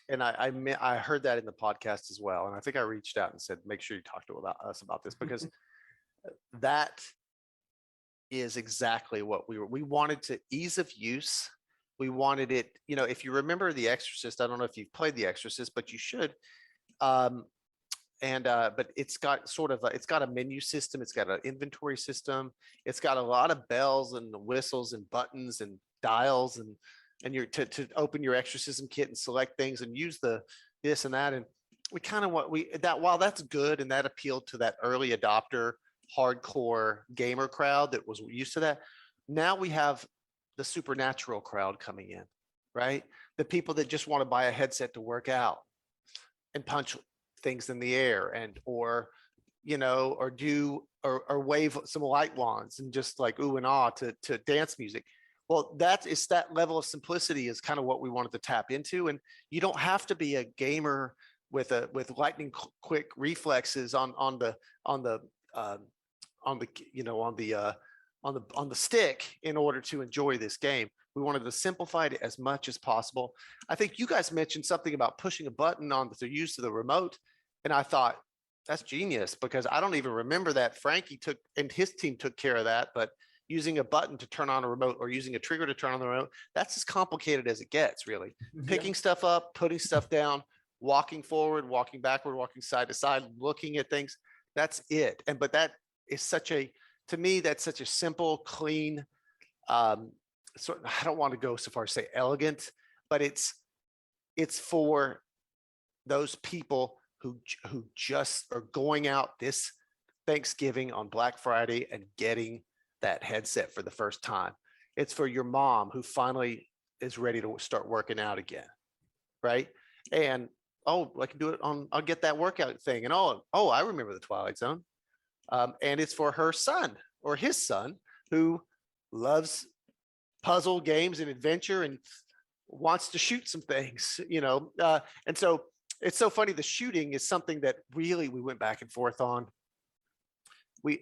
And I heard that in the podcast as well. And I think I reached out and said, make sure you talk to us about this, because that is exactly what we wanted to ease of use. We wanted it, if you remember The Exorcist, I don't know if you've played The Exorcist, but you should. But it's got it's got a menu system. It's got an inventory system. It's got a lot of bells and whistles and buttons and dials and you're to open your exorcism kit and select things and use the this and that. And we kind of while that's good and that appealed to that early adopter hardcore gamer crowd that was used to that, now we have the supernatural crowd coming in, right? The people that just want to buy a headset to work out and punch things in the air or wave some light wands and just like ooh and ah to dance music. Well, that level of simplicity is kind of what we wanted to tap into. And you don't have to be a gamer with lightning quick reflexes on the stick in order to enjoy this game. We wanted to simplify it as much as possible. I think you guys mentioned something about pushing a button on the use of the remote, and I thought that's genius, because I don't even remember that Frankie and his team took care of that. But using a button to turn on a remote or using a trigger to turn on the remote, that's as complicated as it gets, really. Picking stuff up, putting stuff down, walking forward, walking backward, walking side to side, looking at things. That's it. But that is to me, that's such a simple, clean, I don't want to go so far as to say elegant, but it's for those people who just are going out this Thanksgiving, on Black Friday, and getting that headset for the first time. It's for your mom who finally is ready to start working out again, right? And oh, I can do it on. I'll get that workout thing, and oh, I remember the Twilight Zone. And it's for her son or his son who loves puzzle games and adventure and wants to shoot some things, and so it's so funny. The shooting is something that really we went back and forth on.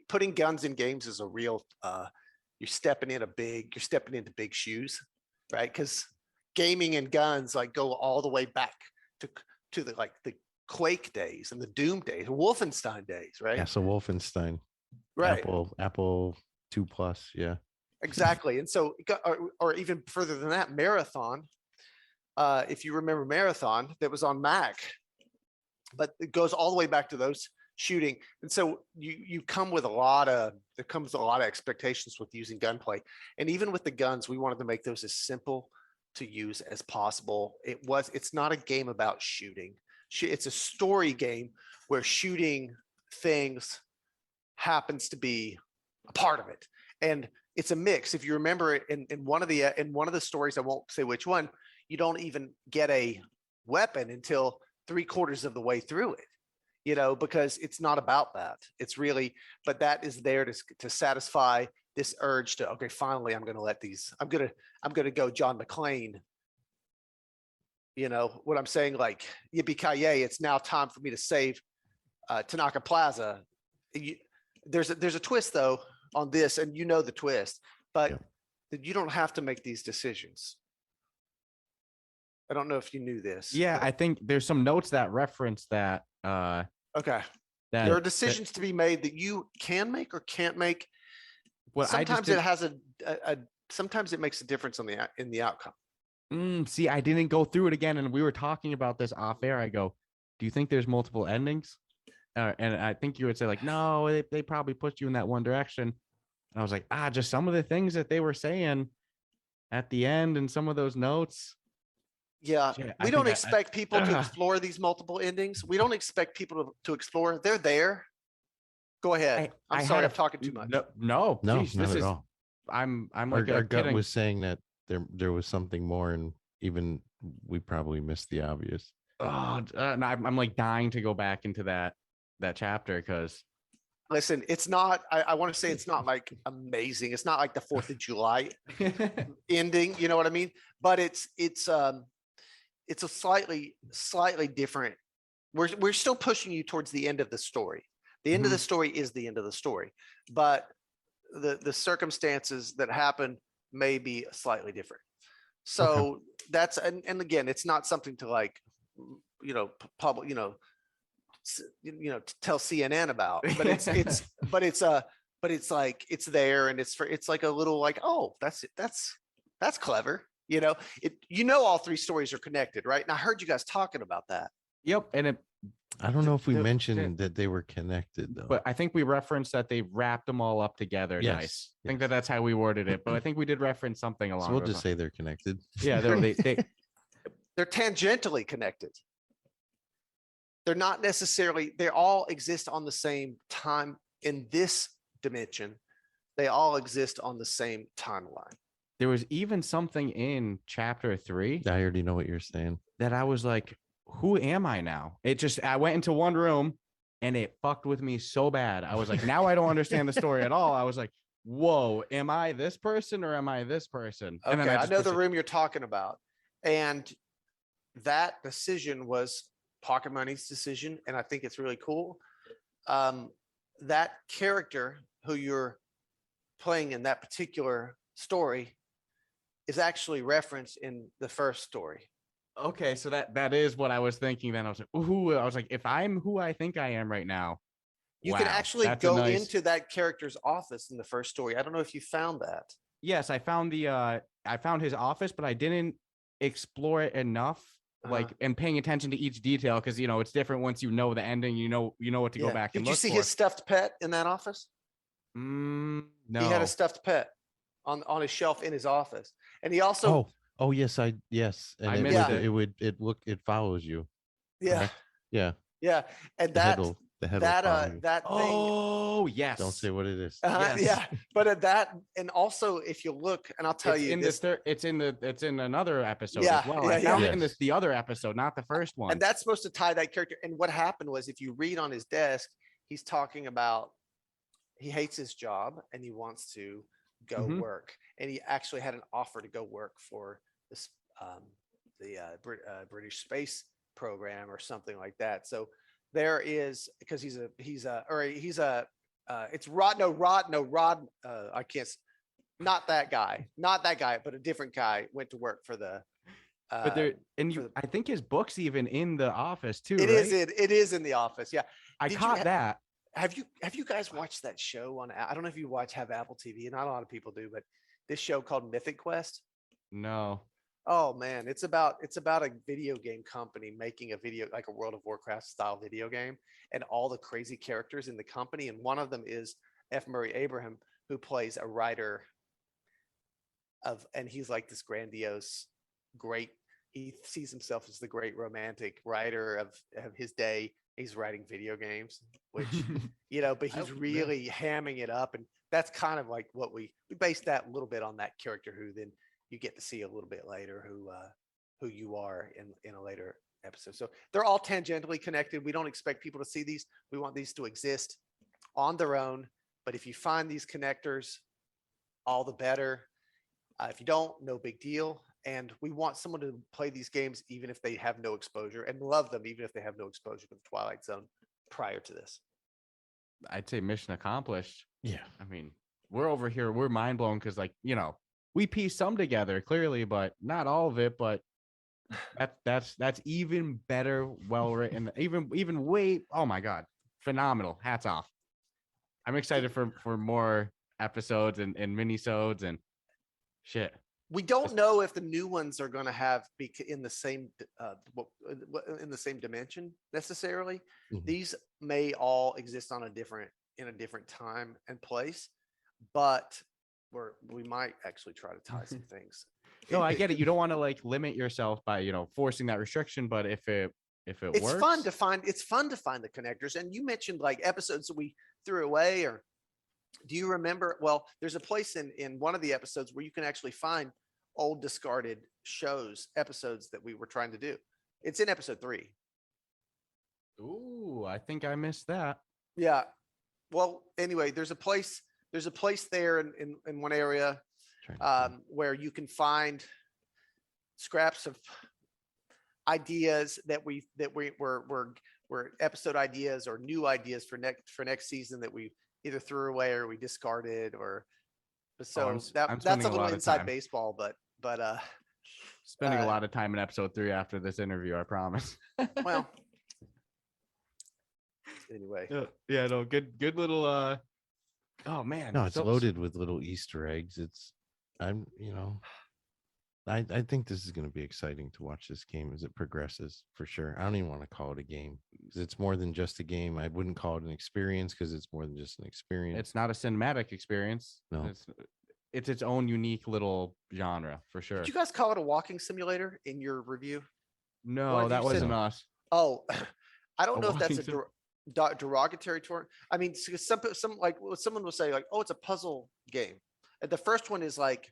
Putting guns in games is a real you're stepping into big shoes, right? Because gaming and guns like go all the way back to the Quake days and the Doom days, Wolfenstein days, right? Yeah, so Wolfenstein, Right. Apple 2 Plus, yeah. Exactly. And so, or even further than that, Marathon. If you remember Marathon, that was on Mac, but it goes all the way back to those shooting. And so you come with there comes a lot of expectations with using gunplay. And even with the guns, we wanted to make those as simple to use as possible. It's not a game about shooting. It's a story game where shooting things happens to be a part of it. And it's a mix. If you remember in one of the stories, I won't say which one, you don't even get a weapon until 3/4 of the way through it, because it's not about that. It's really, but that is there to satisfy this urge to, okay, finally, I'm going to go John McClane. What I'm saying, like, yippee-ki-yay, it's now time for me to save Tanaka Plaza. There's a twist, though, on this, and the twist, but you don't have to make these decisions. I don't know if you knew this. Yeah, I think there's some notes that reference that. Okay. There are decisions to be made that you can make or can't make. Sometimes it has sometimes it makes a difference in the outcome. See, I didn't go through it again, and we were talking about this off air. I go, do you think there's multiple endings? And I think you would say like, no, they probably pushed you in that one direction. And I was like, just some of the things that they were saying at the end and some of those notes. Yeah, we don't expect people to explore these multiple endings. We don't expect people to explore. They're there. Go ahead. I'm sorry, I'm talking too much. No, please, not at all. I'm like our gut was saying that there was something more, and even we probably missed the obvious. And I'm like dying to go back into that chapter because. Listen, it's not. I want to say it's not like amazing. It's not like the 4th of July ending. You know what I mean? But it's a slightly different. We're still pushing you towards the end of the story. The end of the story is the end of the story, but the circumstances that happen may be slightly different. So that's and again, it's not something to like, public, to tell CNN about, but it's like it's there, and it's like a little like, oh, that's clever. All 3 stories are connected, right? And I heard you guys talking about that. Yep, and I don't know if we mentioned that they were connected though. But I think we referenced that they wrapped them all up together. Yes, nice. I think that's how we worded it. But I think we did reference something along. So we'll just say they're connected. Yeah, they're tangentially connected. They're not necessarily. They all exist on the same time in this dimension. They all exist on the same timeline. There was even something in chapter 3. I already know what you're saying. That I was like, who am I now? I went into one room and it fucked with me so bad. I was like, now I don't understand the story at all. I was like, whoa, am I this person or am I this person? Okay, and then I know the room you're talking about. And that decision was Pocket Money's decision. And I think it's really cool. That character who you're playing in that particular story is actually referenced in the first story. Okay, so that is what I was thinking. Then I was like, ooh, I was like, if I'm who I think I am right now, you can actually go into that character's office in the first story. I don't know if you found that. Yes, I found his office, but I didn't explore it enough, and paying attention to each detail, because it's different once you know the ending. You know what to go back and look for. Did you see his stuffed pet in that office? No. He had a stuffed pet on his shelf in his office, and he also. Oh yes, yes. And I missed it follows you. Yeah. Correct? Yeah. Yeah, and that The head will that follow you. that thing. Oh yes. Don't say what it is. Yes. Yeah, but that, and also if you look, and I'll tell It's you in this. it's in another episode Yeah, as well. yeah, I found yeah. it in this the other episode, not the first one. And that's supposed to tie that character. And what happened was, if you read on his desk, he's talking about he hates his job and he wants to go work. And he actually had an offer to go work for this British space program or something like that. So there is, because it's Rod. I can't. Not that guy, but a different guy went to work for the. But there, I think his book's even in the office too. It right? It is in the office. Yeah. I caught that. Have you guys watched that show on? I don't know if you have Apple TV, and not a lot of people do, but this show called Mythic Quest. No. Oh man, it's about a video game company making like a World of Warcraft style video game, and all the crazy characters in the company. And one of them is F. Murray Abraham, who plays a writer and he's like this grandiose, great. He sees himself as the great romantic writer of his day. He's writing video games, which, but he's really hamming it up. And that's kind of like what we based that a little bit on that character, who then you get to see a little bit later, who you are in a later episode. So they're all tangentially connected. We don't expect people to see these. We want these to exist on their own. But if you find these connectors, all the better. If you don't, no big deal. And we want someone to play these games even if they have no exposure, and love them even if they have no exposure to the Twilight Zone prior to this. I'd say mission accomplished. Yeah. I mean, we're over here, we're mind blown because, like, we piece some together clearly, but not all of it. But that's even better, well written, even way. Oh my God, phenomenal! Hats off. I'm excited for more episodes and minisodes and shit. We don't know if the new ones are going to have in the same dimension necessarily. Mm-hmm. These may all exist in a different time and place, but we might actually try to tie some things. No, I get it. You don't want to like limit yourself by forcing that restriction, but if it works, it's fun to find the connectors. And you mentioned like episodes that we threw away, or do you remember? Well, there's a place in one of the episodes where you can actually find old discarded episodes that we were trying to do. It's in episode 3. Ooh, I think I missed that. Yeah. Well, anyway, there's a place there in one area where you can find scraps of ideas that were episode ideas or new ideas for next season that we either threw away or we discarded, or so that's a little inside baseball, but spending a lot of time in episode 3 after this interview, I promise. Well, anyway, yeah, no, good little. Oh man, no, it's loaded with little Easter eggs. I think this is going to be exciting to watch this game as it progresses, for sure. I don't even want to call it a game because it's more than just a game. I wouldn't call it an experience because it's more than just an experience. It's not a cinematic experience. No, it's its own unique little genre, for sure. Did you guys call it a walking simulator in your review? No, that wasn't us. Oh, I don't know if that's a derogatory term. I mean, some like someone will say like, oh, it's a puzzle game. And the first one is like,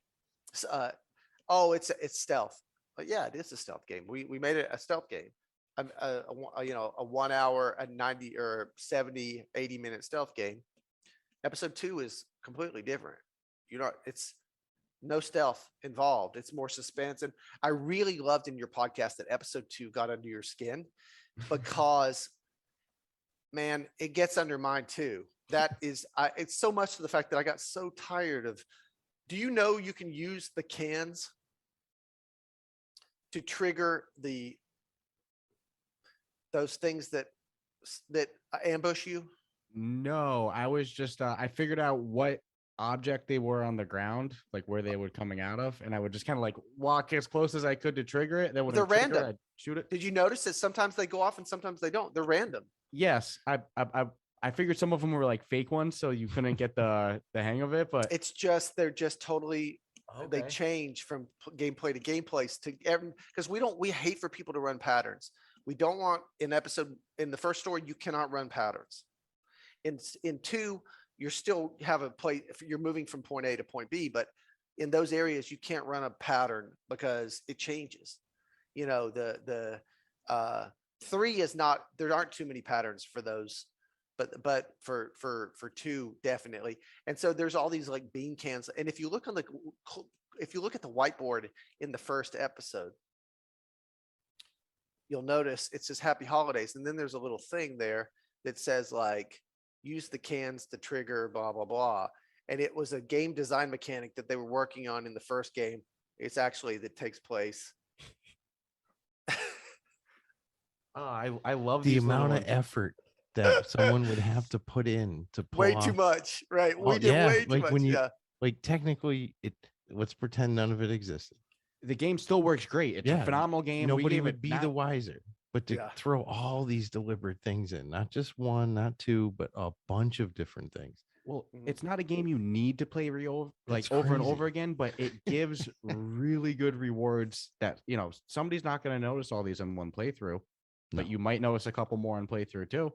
oh, it's stealth. But yeah, it is a stealth game. We made it a stealth game. A 1 hour, a 90 or 70, 80 minute stealth game. Episode 2 is completely different. It's no stealth involved. It's more suspense. And I really loved in your podcast that episode 2 got under your skin because, man, it gets under mine too. That is, it's so much to the fact that I got so tired of. Do you know you can use the cans to trigger those things that ambush you? No, I was just I figured out what object they were on the ground, like where they were coming out of, and I would just kind of like walk as close as I could to trigger it. Then when they're random, I'd shoot it. Did you notice that sometimes they go off and sometimes they don't? They're random. Yes, I figured some of them were like fake ones, so you couldn't get the hang of it. But they're just totally. Okay. They change from gameplay to gameplay because we hate for people to run patterns. We don't want in the first story, you cannot run patterns. In 2, you're still have a play. You're moving from point A to point B, but in those areas, you can't run a pattern because it changes. The 3 is not. There aren't too many patterns for those, but for 2 definitely. And so there's all these like bean cans. And if you look at the whiteboard in the first episode, you'll notice it says Happy Holidays, and then there's a little thing there that says like use the cans to trigger blah blah blah. And it was a game design mechanic that they were working on in the first game. It's actually that takes place. I love the these amount of ones. effort that someone would have to put in to pull way off. too much, right? Oh, We did yeah, way too like much. when you Yeah. like technically it. Let's pretend none of it existed. The game still works great. It's a phenomenal game. Nobody would be the wiser. But to Yeah. throw all these deliberate things in, not just one, not two, but a bunch of different things. Well, it's not a game you need to play over That's and crazy. over again, but it gives really good rewards that, somebody's not going to notice all these in one playthrough, but you might notice a couple more on playthrough too.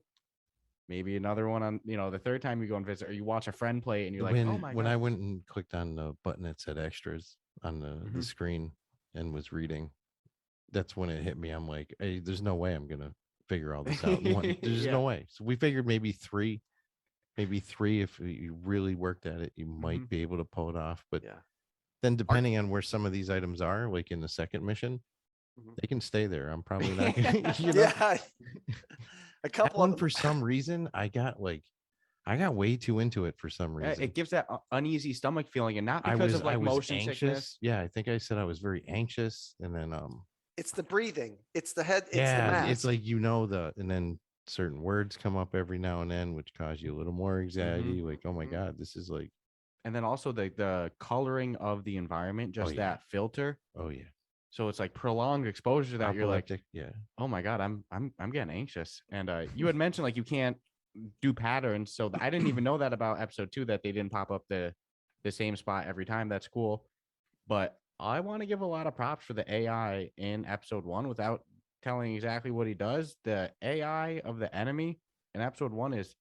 Maybe another one on, the third time you go and visit, or you watch a friend play and you're like, oh my God. When I went and clicked on the button that said extras on the screen and was reading, that's when it hit me. I'm like, hey, there's no way I'm going to figure all this out in one. There's no way. So we figured maybe three, if you really worked at it, you might be able to pull it off. But then depending on where some of these items are, like in the second mission, they can stay there. I'm probably not going to, Yeah. A couple of them, for some reason, I got way too into it for some reason. It gives that uneasy stomach feeling, and not because of like motion anxious. sickness. Yeah, I think I said I was very anxious, and then it's the breathing, it's the head, it's the mask. It's like and then certain words come up every now and then, which cause you a little more anxiety. Like, oh my God, this is like. And then also the coloring of the environment, just that filter. Oh yeah. So it's like prolonged exposure that you're like, yeah. Oh my God, I'm getting anxious. And you had mentioned like you can't do patterns, so I didn't even know that about episode 2, that they didn't pop up the same spot every time. That's cool. But I want to give a lot of props for the AI in episode 1 without telling exactly what he does. The AI of the enemy in episode 1 is,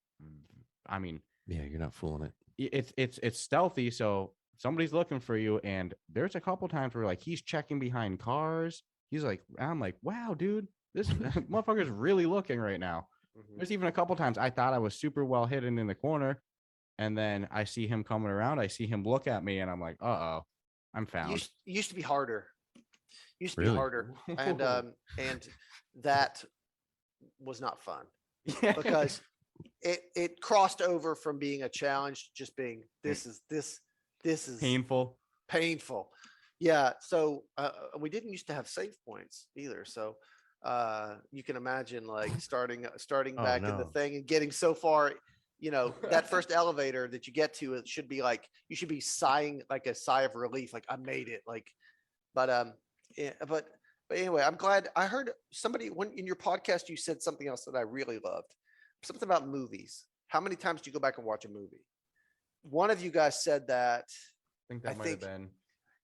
you're not fooling it. It's stealthy, so somebody's looking for you, and there's a couple times where like he's checking behind cars. He's like, I'm like, wow, dude, this motherfucker's really looking right now. There's even a couple times I thought I was super well hidden in the corner, and then I see him coming around. I see him look at me, and I'm like, uh-oh, I'm found. Used to be harder. Be harder, and that was not fun because it crossed over from being a challenge to just being this is painful. Yeah. So we didn't used to have save points either. So you can imagine like starting back in the thing and getting so far, that first elevator that you get to, it should be like, you should be sighing like a sigh of relief. Like I made it. Like, but anyway, I'm glad I heard somebody in your podcast, you said something else that I really loved, something about movies. How many times do you go back and watch a movie? One of you guys said that. I think that might have been.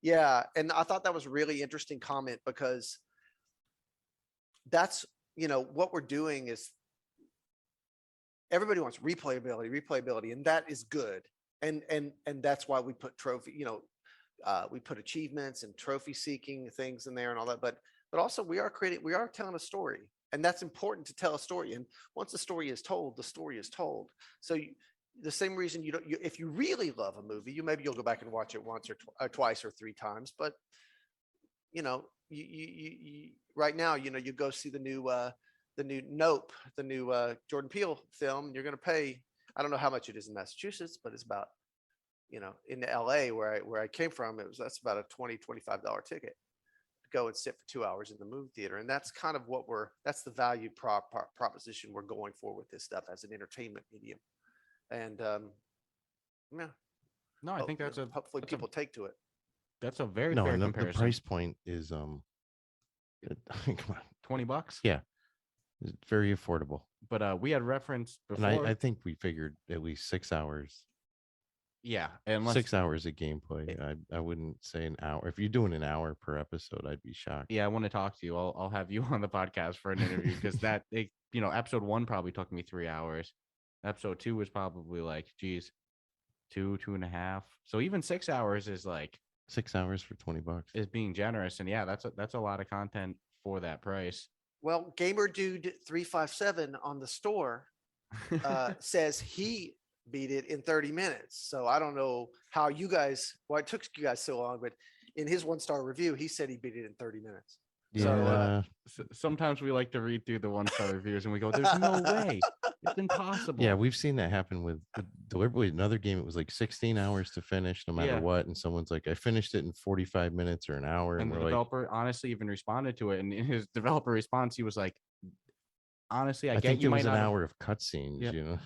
Yeah. And I thought that was a really interesting comment because that's, what we're doing is everybody wants replayability, and that is good. And that's why we put we put achievements and trophy seeking things in there and all that. But also we are telling a story, and that's important to tell a story. And once the story is told, the story is told. So the same reason if you really love a movie, you'll go back and watch it once or twice or 3 times. But you right now, you go see the new Nope, the new Jordan Peele film, and you're going to pay, I don't know how much it is in Massachusetts, but it's about, in LA where I came from, that's about a $20-$25 ticket to go and sit for 2 hours in the movie theater. And that's kind of that's the value proposition we're going for with this stuff as an entertainment medium. And no, I think that's hopefully people take to it. That's a very fair comparison. The price point is come on, $20. Yeah, it's very affordable. But we had referenced before, and I think we figured at least 6 hours Yeah, unless 6 hours of gameplay. I wouldn't say an hour. If you're doing an hour per episode, I'd be shocked. yeah, I want to talk to you. I'll have you on the podcast for an interview because episode 1 probably took me 3 hours. Episode 2 was probably like, geez, 2.5. So even 6 hours is like 6 hours for $20 is being generous, and yeah, that's a lot of content for that price. Well, Gamer Dude 357 on the store says he beat it in 30 minutes. So I don't know how you guys, why it took you guys so long, but in his 1-star review, he said he beat it in 30 minutes. Yeah. So, Sometimes we like to read through the 1-star reviews and we go, "There's no way, it's impossible." Yeah, we've seen that happen with deliberately another game. It was like 16 hours to finish, no matter Yeah. what. And someone's like, "I finished it in 45 minutes or an hour," and the we're like, developer honestly even responded to it. And in his developer response, he was like, "Honestly, I "I get think you it might was an not have-" hour of cutscenes." Yep. You know,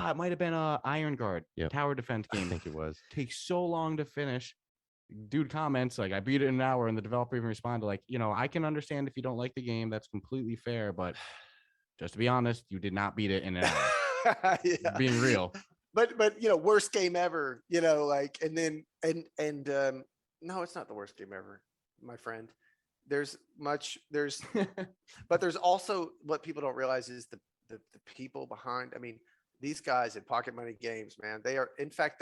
it might have been Iron Guard, Yep. tower defense I game. think it was. Takes so long to finish. Dude comments like, "I beat it in an hour," and the developer even responded like, "I can understand if you don't like the game. That's completely fair, but just to be honest, you did not beat it in an hour." yeah. Being real. But worst game ever, like, and then no, it's not the worst game ever, my friend. There's but there's also what people don't realize is the people behind. I mean, these guys at Pocket Money Games, man, they're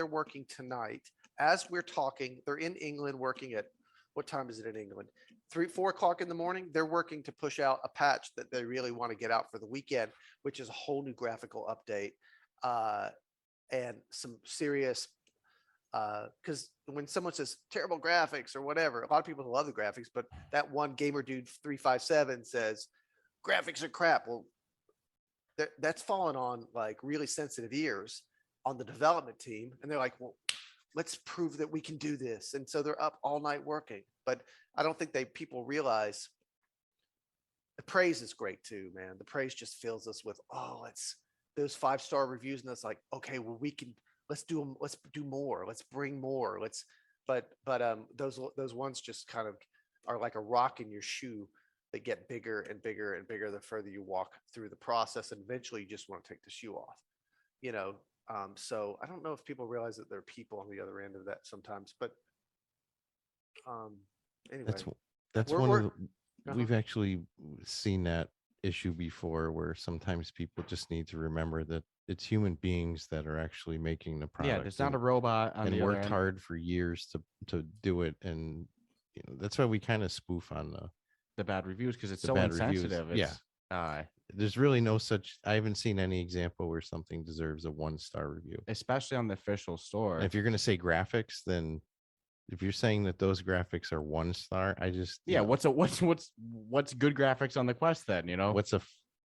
working tonight as we're talking. They're in England working at, what time is it in England? 4 o'clock in the morning. They're working to push out a patch that they really want to get out for the weekend, which is a whole new graphical update. And some serious, because when someone says terrible graphics or whatever, a lot of people love the graphics, but that one Gamer Dude 357 says graphics are crap. Well, that's fallen on like really sensitive ears on the development team, and they're like, well, let's prove that we can do this. And so they're up all night working. But I don't think people realize the praise is great too, man. The praise just fills us with, let's those 5-star reviews, and that's like, okay, well, let's do them, let's do more, let's bring more, but those ones just kind of are like a rock in your shoe that get bigger and bigger and bigger the further you walk through the process, and eventually you just want to take the shoe off, so I don't know if people realize that there are people on the other end of that sometimes, but anyway, that's we're- one we're- of the, we've actually seen that issue before, where sometimes people just need to remember that it's human beings that are actually making the product. Yeah, it's not a robot on and the worked other end. hard for years to do it. And that's why we kind of spoof on The bad reviews, because it's the so bad reviews. insensitive. Yeah. There's really no such, I haven't seen any example where something deserves a 1-star review, especially on the official store. and if you're going to say graphics, then if you're saying that those graphics are 1-star, I just what's good graphics on the Quest then? What's a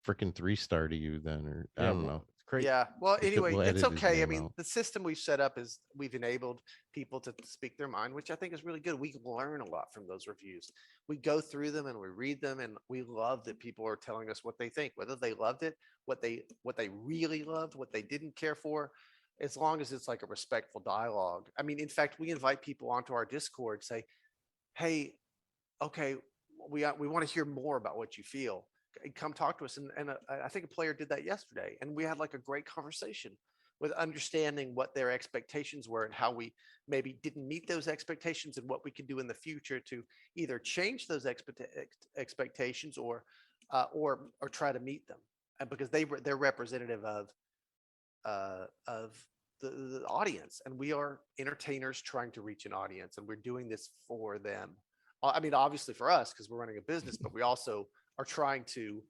freaking 3-star to you then? Or I don't know. It's crazy. Yeah. Well, We'll anyway, edit it's his okay. I name mean, out. the system we've set up is we've enabled people to speak their mind, which I think is really good. We learn a lot from those reviews. We go through them and we read them, and we love that people are telling us what they think, whether they loved it, what they really loved, what they didn't care for, as long as it's like a respectful dialogue. I mean, in fact, we invite people onto our Discord, say, hey, okay, we want to hear more about what you feel. Come talk to us. And I think a player did that yesterday, and we had like a great conversation with understanding what their expectations were and how we maybe didn't meet those expectations, and what we can do in the future to either change those expectations or try to meet them. And because they're representative of the audience, and we are entertainers trying to reach an audience, and we're doing this for them. I mean, obviously for us, because we're running a business, but we also are trying to,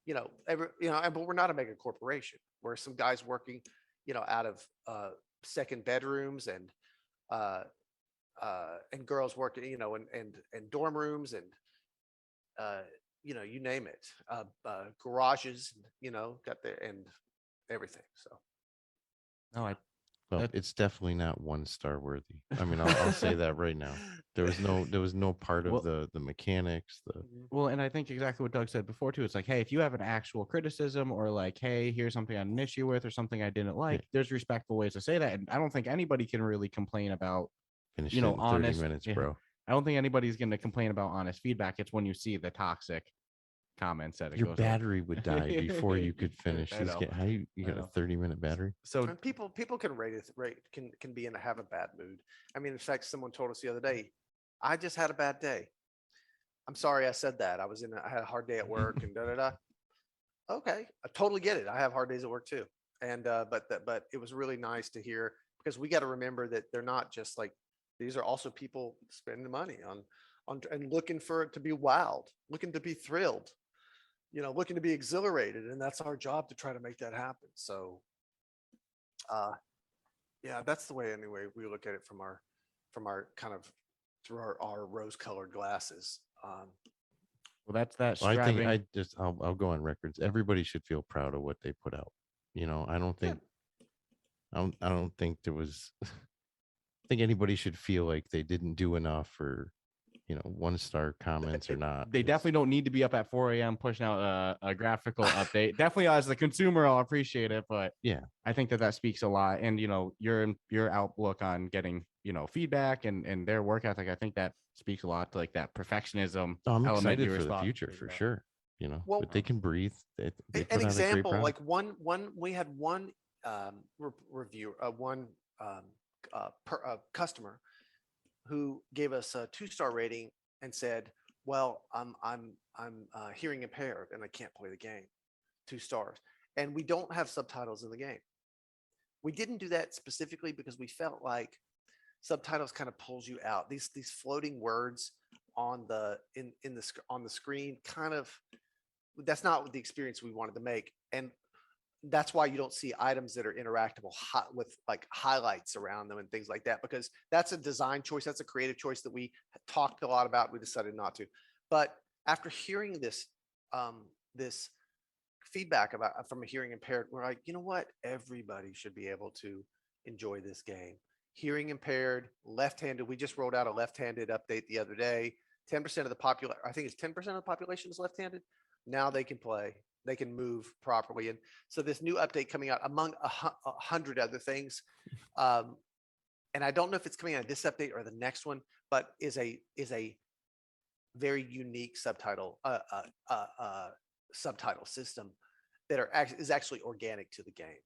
but we're not a mega corporation. We're some guys working, out of second bedrooms and girls working, and dorm rooms, and you name it, garages, got there and everything. So. No, Well, it's definitely not 1-star worthy. I mean, I'll say that right now. There was no part of the mechanics. Well, and I think exactly what Doug said before too. It's like, hey, if you have an actual criticism, or like, hey, here's something I had an issue with, or something I didn't like, there's respectful ways to say that. And I don't think anybody can really complain about, Finish it in 30 honest minutes, bro. I don't think anybody's going to complain about honest feedback. It's when you see the toxic, comments that it Your goes battery would die before you could finish I this know. game. How you got a know. 30-minute battery? So And people can can be in have a bad mood. I mean, in fact, someone told us the other day, I just had a bad day. I'm sorry I said that. I had a hard day at work and da da da. Okay, I totally get it. I have hard days at work too. And but it was really nice to hear, because we got to remember that they're not just like, these are also people spending money on and looking for it to be wowed, looking to be thrilled, looking to be exhilarated, and that's our job to try to make that happen. So yeah, that's the way anyway we look at it from our kind of through our rose colored glasses. well, that's that Well, strapping. I'll go on records. Everybody should feel proud of what they put out. I don't think I don't think there was I think anybody should feel like they didn't do enough, or 1-star comments or not. They definitely don't need to be up at 4 a.m. pushing out a graphical update. Definitely, as the consumer, I'll appreciate it, but yeah, I think that speaks a lot. And your outlook on getting feedback and their work ethic, I think that speaks a lot to like that perfectionism. I'm element excited you were for the talking future about. for sure. Well, But they can breathe. They an put out a great example, product. like one we had one review, one customer who gave us a 2-star rating and said, well, I'm hearing impaired and I can't play the game. 2 stars. And we don't have subtitles in the game. We didn't do that specifically because we felt like subtitles kind of pulls you out. These floating words on the on the screen kind of, that's not the experience we wanted to make. And that's why you don't see items that are interactable with like highlights around them and things like that, because that's a design choice. That's a creative choice that we talked a lot about. We decided not to. But after hearing this this feedback from a hearing impaired, we're like, you know what? Everybody should be able to enjoy this game. Hearing impaired, left-handed. We just rolled out a left-handed update the other day. 10% of the I think it's 10% of the population is left-handed. Now they can play. They can move properly. And so this new update coming out among 100 other things, and I don't know if it's coming out of this update or the next one, but is a very unique subtitle system that is actually organic to the game,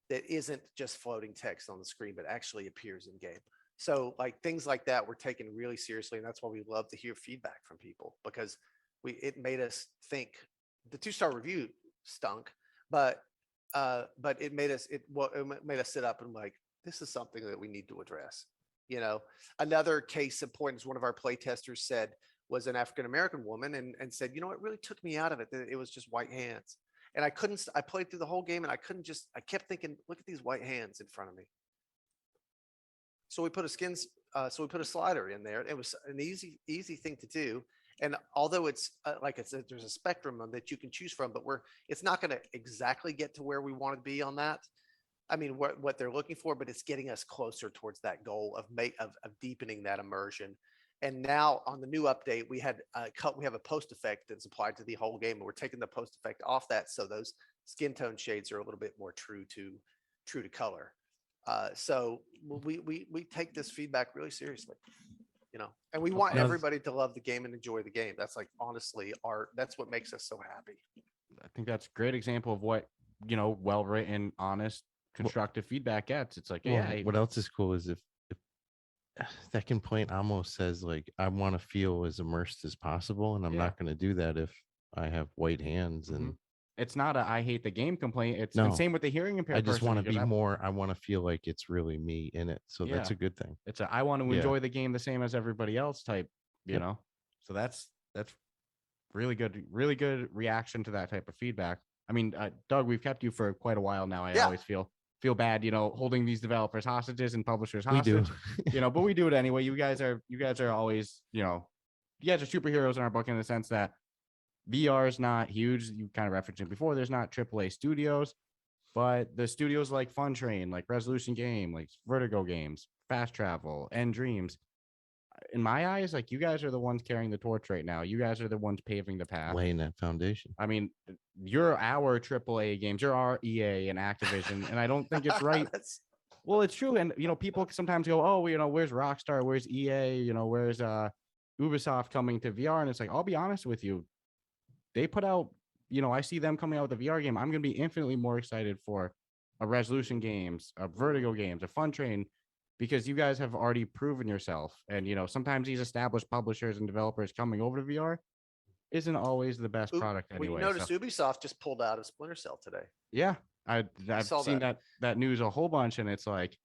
that isn't just floating text on the screen, but actually appears in game. So like things like that we're taking really seriously, and that's why we love to hear feedback from people, because it made us think. The 2-star review stunk, but it made us sit up and like, this is something that we need to address. Another case in point is one of our play testers said, was an African American woman, and said, it really took me out of it that it was just white hands, and I played through the whole game and I kept thinking, look at these white hands in front of me. So we put a slider in there. It was an easy thing to do. And although it's there's a spectrum that you can choose from, but it's not going to exactly get to where we want to be on that. I mean, what they're looking for, but it's getting us closer towards that goal of deepening that immersion. And now on the new update, we have a post effect that's applied to the whole game, and we're taking the post effect off that, so those skin tone shades are a little bit more true to color. So we take this feedback really seriously. And we want everybody to love the game and enjoy the game. That's like, honestly, that's what makes us so happy. I think that's a great example of what, well-written, honest, constructive feedback gets. It's like, yeah. What else is cool is if that complaint almost says like, I want to feel as immersed as possible, and I'm not going to do that if I have white hands. And it's not I hate the game complaint. It's no, and same with the hearing impaired. I just want to be more. I want to feel like it's really me in it. So that's a good thing. It's I want to enjoy the game the same as everybody else type. So that's really good reaction to that type of feedback. I mean, Doug, we've kept you for quite a while now. I always feel bad, holding these developers hostages and publishers hostage. We do. But we do it anyway. You guys are always, you guys are superheroes in our book, in the sense that VR is not huge. You kind of referenced it before. There's not AAA studios, but the studios like Fun Train, like Resolution Game, like Vertigo Games, Fast Travel, and Dreams, in my eyes, like, you guys are the ones carrying the torch right now. You guys are the ones paving the path, laying that foundation. I mean, you're our AAA games. You're our EA and Activision, and I don't think it's right. Well, it's true. And people sometimes go, oh, where's Rockstar? Where's EA? Where's Ubisoft coming to VR? And it's like, I'll be honest with you, they put out, I see them coming out with a VR game. I'm going to be infinitely more excited for a Resolution Games, a Vertigo Games, a Fun Train, because you guys have already proven yourself. And, sometimes these established publishers and developers coming over to VR isn't always the best product Well, you anyway. notice So Ubisoft just pulled out of Splinter Cell today. yeah, I've saw seen that news a whole bunch, and it's like,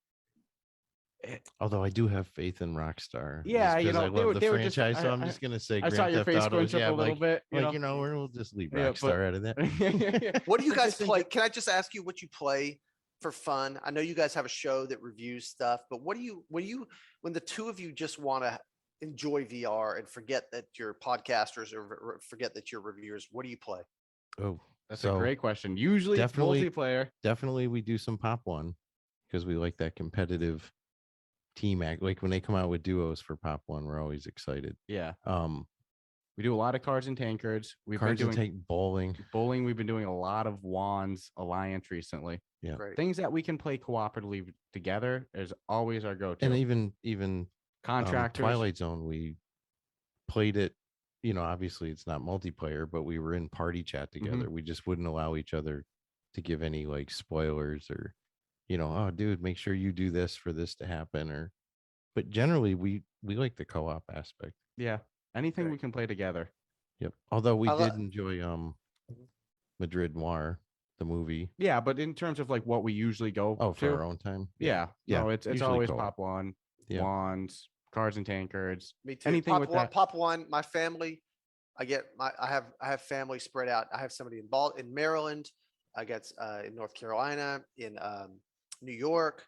Although I do have faith in Rockstar, yeah, because I love the they were just. franchise. So I'm just gonna say I saw Grand your Theft face Auto. squinch up Yeah, a little bit. we'll just leave Yeah, Rockstar out of that. What do you I guys just think play? Can I just ask you what you play for fun? I know you guys have a show that reviews stuff, but what do you when the two of you just want to enjoy VR and forget that you're podcasters or forget that you're reviewers? What do you play? Oh, That's so a great question. Usually it's definitely- multiplayer. definitely we do some Pop One because we like that competitive team act. Like when they come out with duos for Pop One, we're always excited. Yeah. Um, We do a lot of cards and tankards. We've cards been and doing tank bowling. bowling. We've been doing a lot of Wands Alliance recently. Yeah. Great. Things that we can play cooperatively together is always our go-to. And even Contractors. Twilight Zone, we played it. Obviously it's not multiplayer, but we were in party chat together. We just wouldn't allow each other to give any like spoilers or, oh, dude, make sure you do this for this to happen. But generally we like the co-op aspect. Yeah. Anything Great. we can play together. Yep. Although we did enjoy Madrid Noir, the movie. Yeah, but in terms of like what we usually go for to, our own time. yeah. Yeah, No, it's usually always co-op. Pop One, Yeah. Wands, cards and tankards. Me too. Anything Pop with one, that. Pop One. My family. I have family spread out. I have somebody in Maryland. I got in North Carolina, in New York.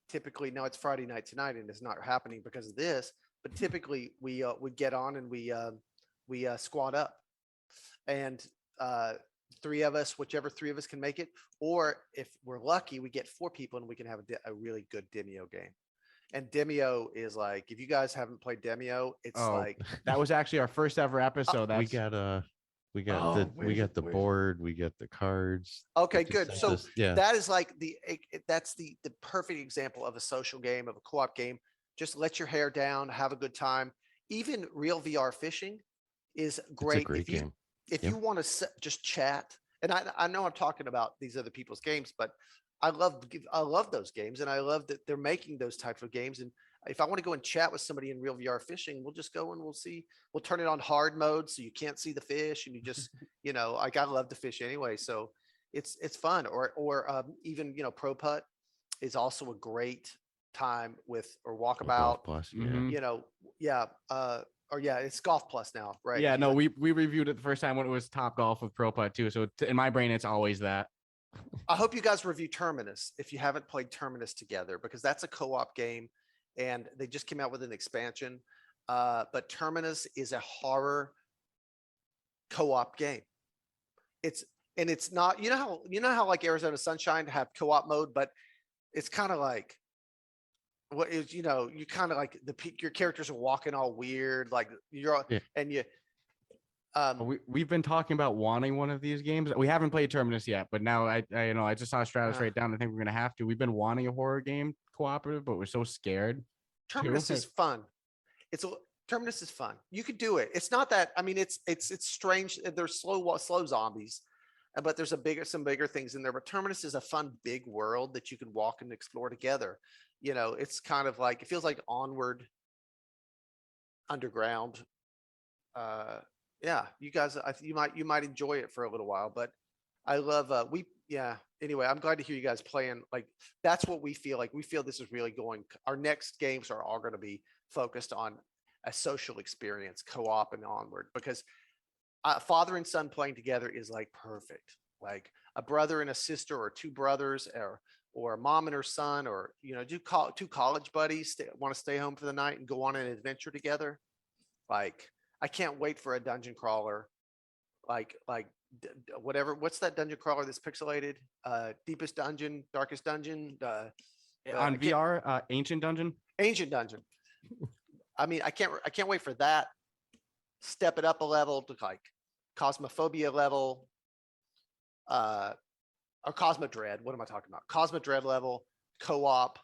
Typically, now it's Friday night tonight, and it's not happening because of this. But typically, we get on and we squad up, and three of us, whichever three of us can make it, or if we're lucky, we get four people and we can have a really good Demio game. And Demio is like, if you guys haven't played Demio, it's like that was actually our first ever episode. we got the board, we got the cards. Okay, the good. So consensus. Yeah, that is like that's the perfect example of a social game, of a co-op game. Just let your hair down, have a good time. Even real VR fishing is great. It's a great game. If you want to just chat, and I know I'm talking about these other people's games, but I love those games, and I love that they're making those types of games. And if I want to go and chat with somebody in real VR fishing, we'll just go and we'll turn it on hard mode so you can't see the fish, and you just like I love to fish anyway, so it's fun. Or even Pro Putt is also a great time with, or Walkabout. Plus, It's Golf Plus now, right? Yeah, no, we reviewed it the first time when it was Top Golf with Pro Putt too. So in my brain, it's always that. I hope you guys review Terminus if you haven't played Terminus together, because that's a co-op game, and they just came out with an expansion. But Terminus is a horror co-op game. It's not, how like Arizona Sunshine have co-op mode, but it's kind of like what is, you kind of like your characters are walking all weird, like and you. We've been talking about wanting one of these games. We haven't played Terminus yet, but now I just saw Stratus right down. I think we're gonna have to. We've been wanting a horror game cooperative, but we're so scared. Terminus is fun. Terminus is fun. You could do it. It's not that. I mean, it's strange. There's slow zombies, but there's some bigger things in there. But Terminus is a fun big world that you can walk and explore together. It's kind of like, it feels like Onward Underground. Yeah, you guys, you might enjoy it for a little while, but I love anyway, I'm glad to hear you guys playing. Like, that's what we feel like. We feel this is really going, our next games are all going to be focused on a social experience, co-op and Onward, because father and son playing together is like perfect. Like a brother and a sister, or two brothers, or a mom and her son, or two college buddies want to stay home for the night and go on an adventure together. Like, I can't wait for a dungeon crawler, like whatever. What's that dungeon crawler that's pixelated? Deepest Dungeon, Darkest Dungeon. On VR, Ancient Dungeon. Ancient Dungeon. I mean, I can't wait for that. Step it up a level to like Cosmophobia level, or Cosmodread. What am I talking about? Cosmodread level, co-op.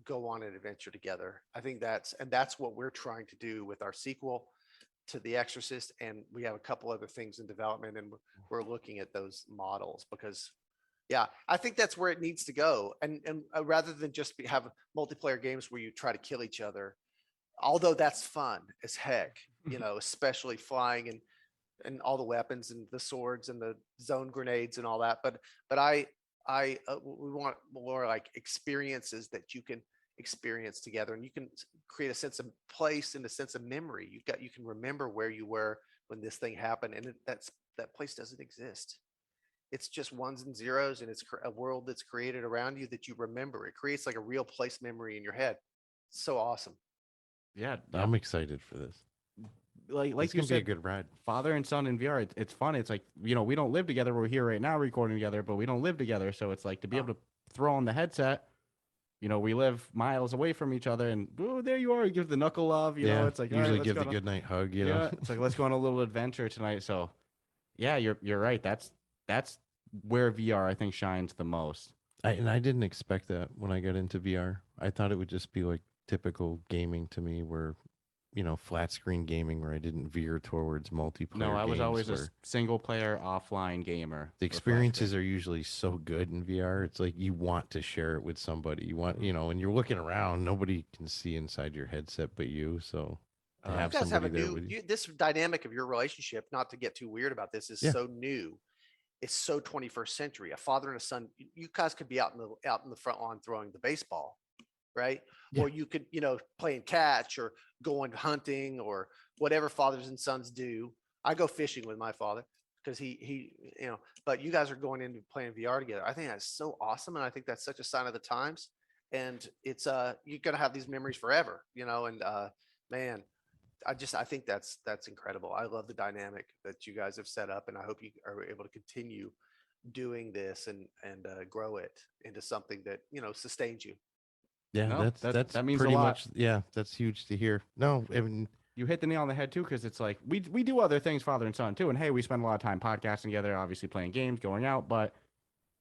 Go on an adventure together. I think that's what we're trying to do with our sequel. to the Exorcist, and we have a couple other things in development, and we're looking at those models because yeah, I think that's where it needs to go. And rather than just have multiplayer games where you try to kill each other, although that's fun as heck, especially flying and all the weapons and the swords and the zone grenades and all that. But we want more like experiences that you can experience together, and you can create a sense of place and a sense of memory. You can remember where you were when this thing happened, and that place doesn't exist. It's just ones and zeros, and it's a world that's created around you that you remember. It creates like a real place memory in your head. It's so awesome. Yeah, I'm excited for this. Like It's you gonna be a said, good ride. father and son in VR. It's fun. It's like, we don't live together. We're here right now recording together, but we don't live together. So it's like to be able to throw on the headset. We live miles away from each other, and there you are. You give the knuckle love. Yeah, It's like, all right, usually let's give go the on good night hug. yeah, it's like, let's go on a little adventure tonight. So yeah, you're right. That's where VR I think shines the most. And I didn't expect that when I got into VR. I thought it would just be like typical gaming to me, where flat screen gaming, where I didn't veer towards multiplayer. No, I was games always a where single player offline gamer. the for Flash experiences games. are usually so good in VR. It's like you want to share it with somebody. You want, when you're looking around, nobody can see inside your headset but you. So to You have guys have somebody a there new with you. this dynamic of your relationship. Not to get too weird about this, is Yeah. so new. It's so 21st century. A father and a son. You guys could be out in the front lawn throwing the baseball, right? Yeah. Or you could, playing catch or going hunting or whatever fathers and sons do. I go fishing with my father because but you guys are going into playing VR together. I think that's so awesome. And I think that's such a sign of the times. And it's, you're going to have these memories forever, and, man, I think that's incredible. I love the dynamic that you guys have set up, and I hope you are able to continue doing this and grow it into something that, sustains you. Yeah, No, that's that means a pretty lot. much. Yeah, that's huge to hear. No, I mean, You hit the nail on the head too, because it's like we do other things, father and son too. And hey, we spend a lot of time podcasting together, obviously playing games, going out. But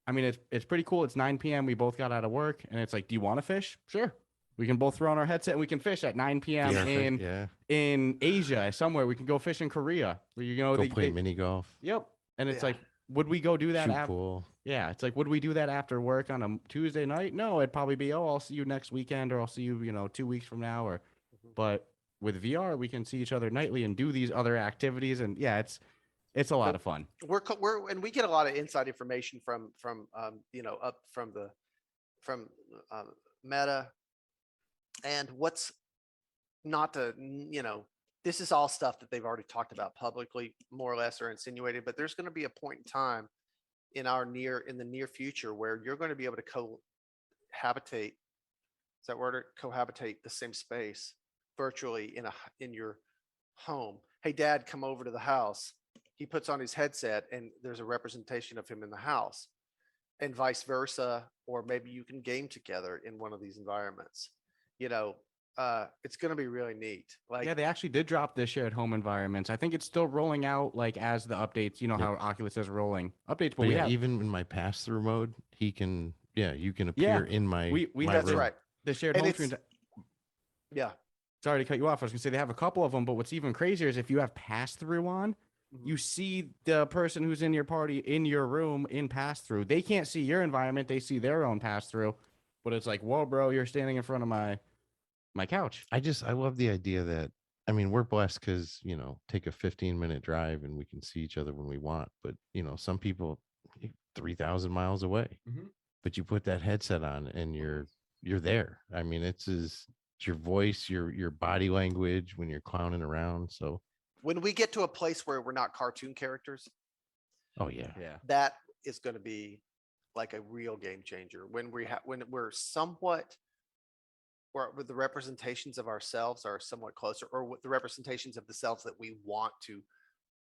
I mean, it's pretty cool. It's 9 p.m. We both got out of work, and it's like, do you want to fish? Sure. We can both throw on our headset and we can fish at 9 p.m. yeah, in Asia somewhere. We can go fish in Korea. go play mini golf, Yep. And it's Yeah. like, would we go do that shoot after? pool. Yeah, it's like, would we do that after work on a Tuesday night? No, it'd probably be, I'll see you next weekend, or I'll see you, 2 weeks from now. Or, but with VR, we can see each other nightly and do these other activities, and yeah, it's a lot of fun. And we get a lot of inside information from up from Meta, and what's not to this is all stuff that they've already talked about publicly, more or less, or insinuated. But there's going to be a point in time in the near future where you're going to be able to cohabitate. Is that word? Cohabitate the same space virtually in your home. Hey, Dad, come over to the house. He puts on his headset, and there's a representation of him in the house, and vice versa. Or maybe you can game together in one of these environments. It's going to be really neat. Like, Yeah, they actually did drop the shared home environments. I think it's still rolling out, like, as the updates. You know how Oculus is rolling updates, but yeah, even in my pass through mode, you can appear in my we my have that's room. right. the shared And home it's- screens. Yeah. Sorry to cut you off. I was gonna say they have a couple of them, but what's even crazier is if you have pass through on, you see the person who's in your party in your room in pass through. They can't see your environment; they see their own pass through. But it's like, whoa, bro, you're standing in front of my couch. I love the idea that, I mean, we're blessed because, take a 15-minute drive and we can see each other when we want. But, some people 3,000 miles away, but you put that headset on and you're there. I mean, it's your voice, your body language when you're clowning around. So when we get to a place where we're not cartoon characters, oh yeah, that is going to be like a real game changer. When we're somewhat, where the representations of ourselves are somewhat closer, or what the representations of the selves that we want to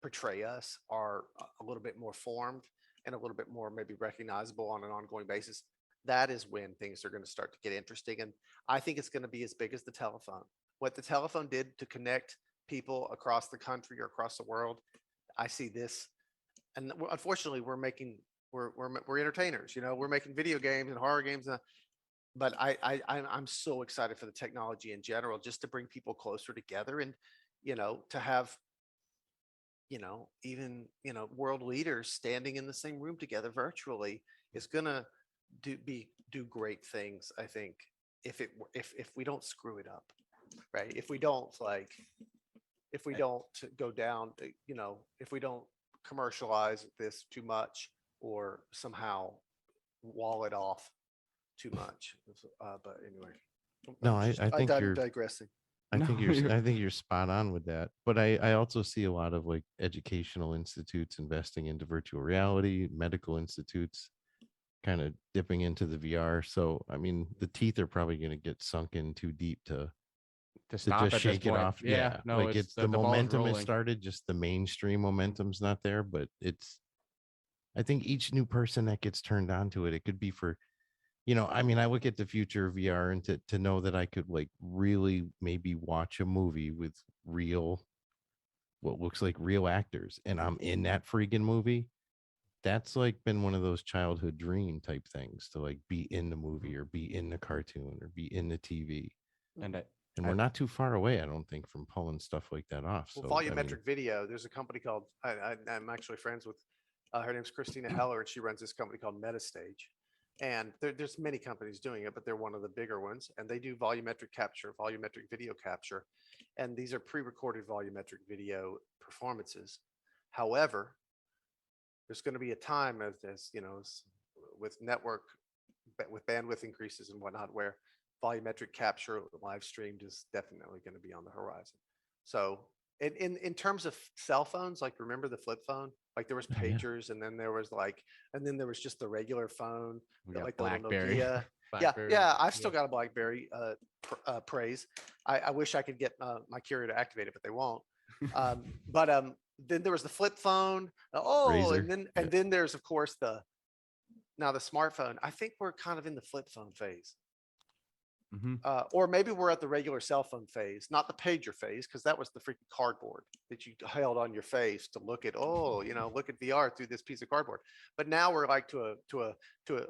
portray us are a little bit more formed and a little bit more maybe recognizable on an ongoing basis. That is when things are going to start to get interesting. And I think it's going to be as big as the telephone. What the telephone did to connect people across the country or across the world, I see this. And unfortunately, we're entertainers. We're making video games and horror games. But I'm so excited for the technology in general, just to bring people closer together. And to have, even, world leaders standing in the same room together virtually is gonna do great things, I think, if we don't screw it up, right? If we don't go down, if we don't commercialize this too much or somehow wall it off too much. But anyway, No, I think I'm you're digressing. No, I think you're spot on with that. But I also see a lot of like educational institutes investing into virtual reality, medical institutes kind of dipping into the VR. So I mean, the teeth are probably going to get sunk in too deep to to stop just at this shake it point. off. Yeah, Yeah, no, like it's it's the the ball's momentum has rolling. started, just the mainstream momentum's not there. But it's I think each new person that gets turned on to it, it could be for I mean, I look at the future of VR and to know that I could like really maybe watch a movie with real, what looks like real actors, and I'm in that freaking movie. That's like been one of those childhood dream type things to like be in the movie or be in the cartoon or be in the TV. And And I we're not too far away, I don't think, from pulling stuff like that off. Well, So, I mean, volumetric video. There's a company called I'm actually friends with. Her name's Christina Heller, and she runs this company called Metastage. And there's many companies doing it, but they're one of the bigger ones. And they do volumetric capture, volumetric video capture, and these are pre-recorded volumetric video performances. However, there's going to be a time with with bandwidth increases and whatnot, where volumetric capture live streamed is definitely going to be on the horizon. So in terms of cell phones, like remember the flip phone? Like there was oh, yeah. pagers, and then there was just the regular phone, we got like the little BlackBerry. Nokia. Yeah, BlackBerry. yeah. I've still got a BlackBerry. Praise. I wish I could get my carrier to activate it, but they won't. But then there was the flip phone. Razor. And then there's of course the smartphone. I think we're kind of in the flip phone phase. Mhm. Or maybe we're at the regular cell phone phase, not the pager phase, because that was the freaking cardboard that you held on your face to look at. Oh, look at VR through this piece of cardboard. But now we're like to a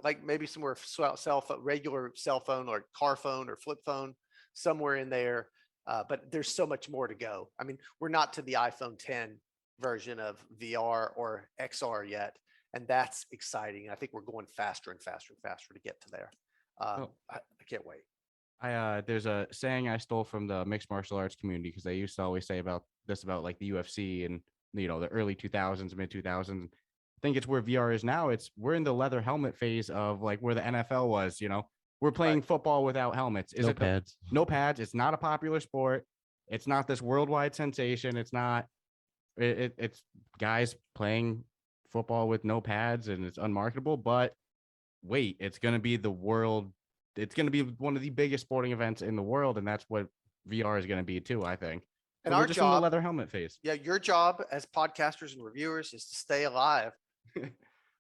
like maybe somewhere cell phone, regular cell phone, or car phone, or flip phone, somewhere in there. But there's so much more to go. I mean, we're not to the iPhone 10 version of VR or XR yet, and that's exciting. I think we're going faster and faster and faster to get to there. Oh. I can't wait. There's a saying I stole from the mixed martial arts community, because they used to always say about like the UFC and the early 2000s, mid 2000s. I think it's where VR is now. We're in the leather helmet phase of like where the NFL was. We're playing football without helmets. No pads. No pads. It's not a popular sport. It's not this worldwide sensation. It's not. It's guys playing football with no pads, and it's unmarketable. But wait, it's going to be the world. It's going to be one of the biggest sporting events in the world, and that's what VR is going to be too, I think. And So our we're just in the job, leather helmet phase. yeah, your job as podcasters and reviewers is to stay alive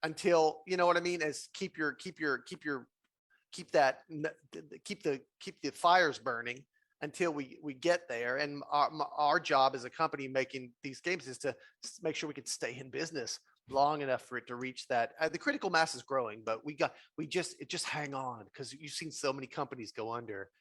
until, you know what I mean, is keep the fires burning until we get there. And our job as a company making these games is to make sure we can stay in business long enough for it to reach that. The critical mass is growing, but just hang on, because you've seen so many companies go under.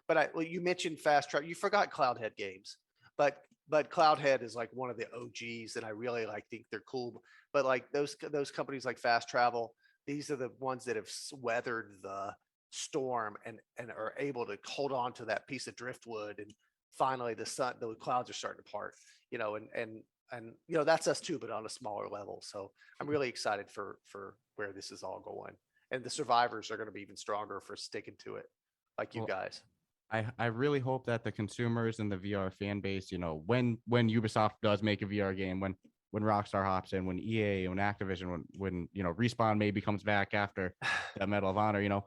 But you mentioned Fast Travel. You forgot Cloudhead Games, but Cloudhead is like one of the OGs that I really like. Think they're cool. But like those companies like Fast Travel, these are the ones that have weathered the storm and are able to hold on to that piece of driftwood. And finally, the clouds are starting to part. And that's us too, but on a smaller level. So I'm really excited for where this is all going. And the survivors are going to be even stronger for sticking to it, like you guys. I really hope that the consumers and the VR fan base, when Ubisoft does make a VR game, when Rockstar hops in, when EA, when Activision, when Respawn maybe comes back after the Medal of Honor,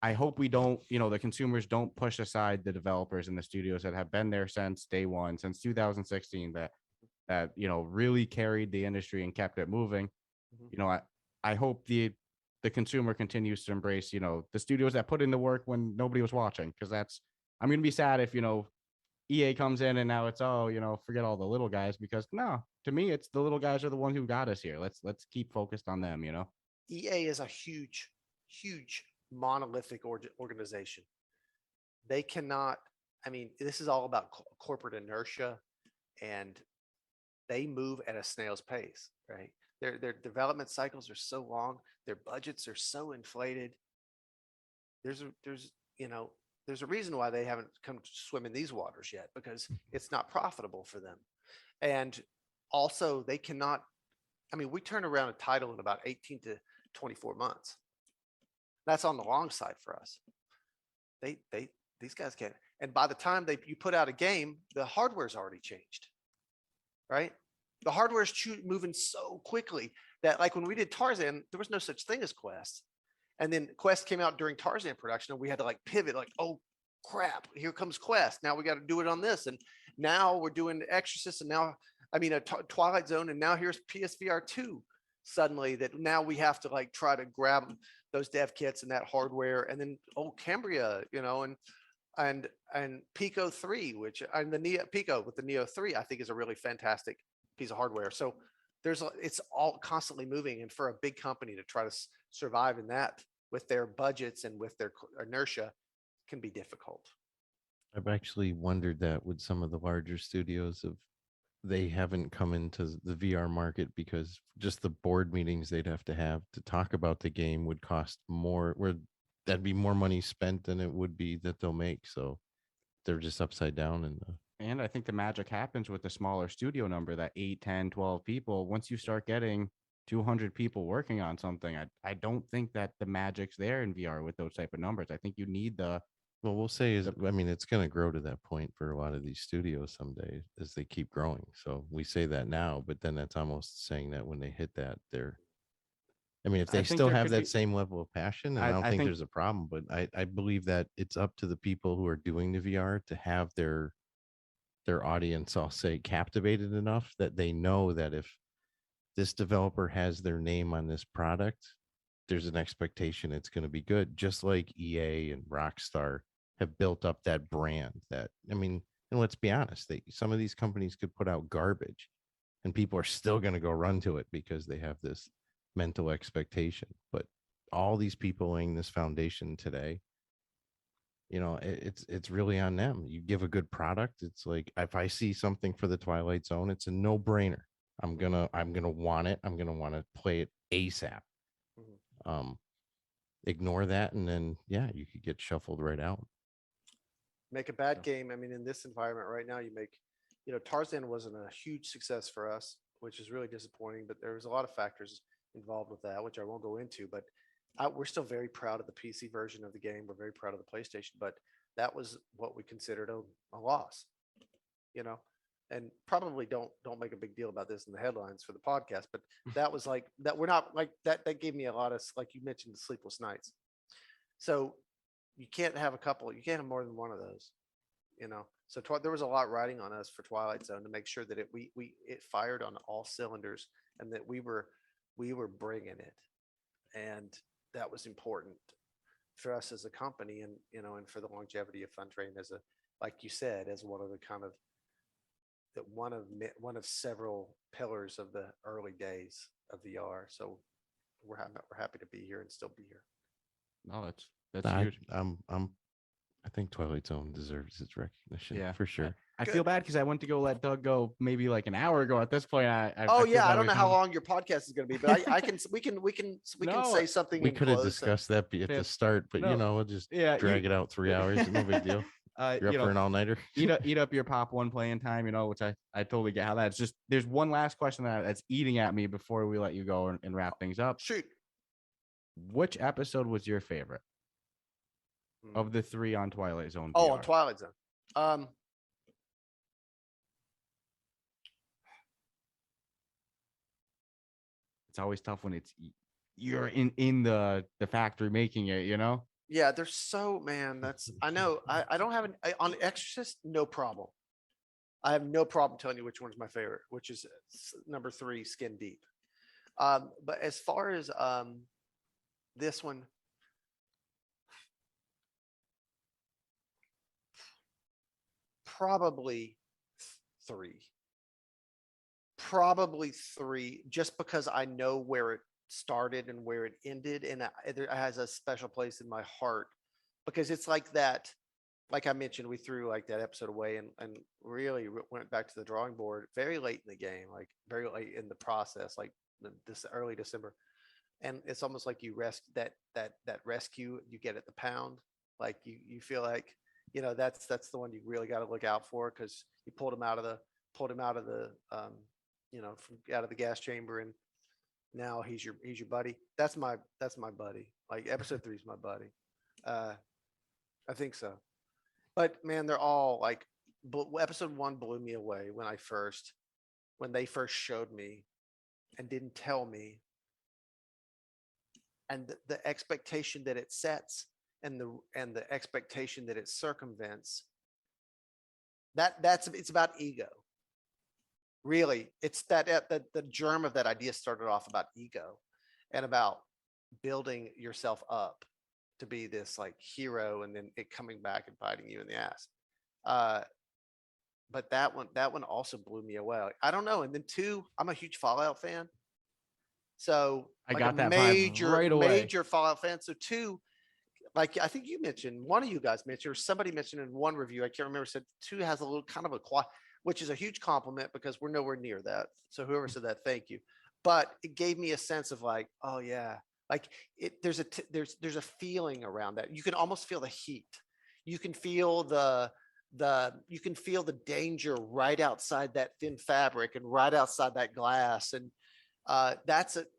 I hope we don't, the consumers don't push aside the developers and the studios that have been there since day one, since 2016, that really carried the industry and kept it moving. I hope the consumer continues to embrace the studios that put in the work when nobody was watching, because I'm gonna be sad if EA comes in and now it's forget all the little guys, because no, to me it's the little guys are the one who got us here. Let's keep focused on them. EA is a huge monolithic organization. They cannot. I mean, this is all about corporate inertia. and they move at a snail's pace, right? Their development cycles are so long, their budgets are so inflated. There's you know there's a reason why they haven't come to swim in these waters yet, because it's not profitable for them. And also they cannot, I mean, we turn around a title in about 18 to 24 months. That's on the long side for us. They these guys can't. And by the time you put out a game, the hardware's already changed, right? The hardware's moving so quickly that, like, when we did Tarzan, there was no such thing as Quest. And then Quest came out during Tarzan production, and we had to like pivot, like, oh crap, here comes Quest. Now we got to do it on this. And now we're doing Exorcist, and now, I mean, Twilight Zone, and now here's PSVR 2 suddenly, that now we have to like try to grab those dev kits and that hardware. And then Cambria, and Pico 3, which, and the Neo Pico with the Neo 3, I think is a really fantastic piece of hardware. So it's all constantly moving, and for a big company to try to survive in that with their budgets and with their inertia can be difficult. I've actually wondered that with some of the larger studios, of they haven't come into the VR market because just the board meetings they'd have to talk about the game would cost more, where that'd be more money spent than it would be that they'll make. So they're just upside down. And I think the magic happens with the smaller studio number, that 8, 10, 12 people. Once you start getting 200 people working on something, I don't think that the magic's there in VR with those type of numbers. I think you need the... Well, we'll say is, I mean, it's going to grow to that point for a lot of these studios someday as they keep growing. So we say that now, but then that's almost saying that when they hit that, I mean, if they still have that same level of passion, and I don't think there's a problem, but I believe that it's up to the people who are doing the VR to have their audience, I'll say, captivated enough that they know that if this developer has their name on this product, there's an expectation it's going to be good. Just like EA and Rockstar have built up that brand. That, I mean, and let's be honest, some of these companies could put out garbage and people are still going to go run to it because they have this mental expectation. But all these people laying this foundation today, it's really on them. You give a good product, it's like, if I see something for the Twilight Zone, it's a no-brainer. I'm gonna want it. I'm gonna want to play it ASAP. Ignore that, and then you could get shuffled right out. Make a bad game. I mean, in this environment right now, Tarzan wasn't a huge success for us, which is really disappointing. But there was a lot of factors involved with that, which I won't go into. But we're still very proud of the PC version of the game. We're very proud of the PlayStation, but that was what we considered a loss, and probably don't make a big deal about this in the headlines for the podcast, but that was like that. We're not like that. That gave me a lot of, like you mentioned, the sleepless nights. So you can't have you can't have more than one of those, So there was a lot riding on us for Twilight Zone to make sure that it fired on all cylinders, and that we were bringing it. And that was important for us as a company, and and for the longevity of Funtrain as like you said, as one of the kind of one of several pillars of the early days of VR. So we're happy to be here and still be here. No, that's huge. I think Twilight Zone deserves its recognition, for sure. I feel bad because I went to go let Doug go maybe like an hour ago. At this point, I don't know how long your podcast is going to be, but we can say something. We could have discussed that at the start, but we'll just drag it out 3 hours. No big deal. You're up for an all-nighter. eat up your Pop One playing time, which I totally get how that's just. There's one last question that's eating at me before we let you go and wrap things up. Shoot. Which episode was your favorite of the 3 on Twilight Zone VR? Oh, on Twilight Zone. It's always tough when you're in the factory making it, Yeah, there's I know. I don't have on Exorcist, no problem. I have no problem telling you which one's my favorite, which is number 3, Skin Deep. But as far as this one, probably 3. Probably 3, just because I know where it started and where it ended, and it has a special place in my heart, because it's like that like I mentioned, we threw like that episode away and really went back to the drawing board very late in the game, like very late in the process, like this early December. And it's almost like you that rescue you get at the pound. Like you feel like, that's the one you really got to look out for, because you pulled him out of the from out of the gas chamber, and now he's your buddy. That's my buddy. Like episode 3 is my buddy. I think so. But man, they're all like, episode 1 blew me away when they first showed me and didn't tell me, and the expectation that it sets, and the expectation that it circumvents. It's about ego. Really, it's that the germ of that idea started off about ego, and about building yourself up to be this like hero, and then it coming back and biting you in the ass. But that one also blew me away. Like, I don't know. And then 2, I'm a huge Fallout fan. So I like got that vibe right away. major Fallout fan. So 2, like I think you mentioned, one of you guys mentioned, or somebody mentioned in one review, I can't remember, said 2 has a little kind of a quiet, which is a huge compliment because we're nowhere near that. So whoever said that, thank you. But it gave me a sense of like, oh yeah, like there's a feeling around that. You can almost feel the heat. You can feel you can feel the danger right outside that thin fabric and right outside that glass. And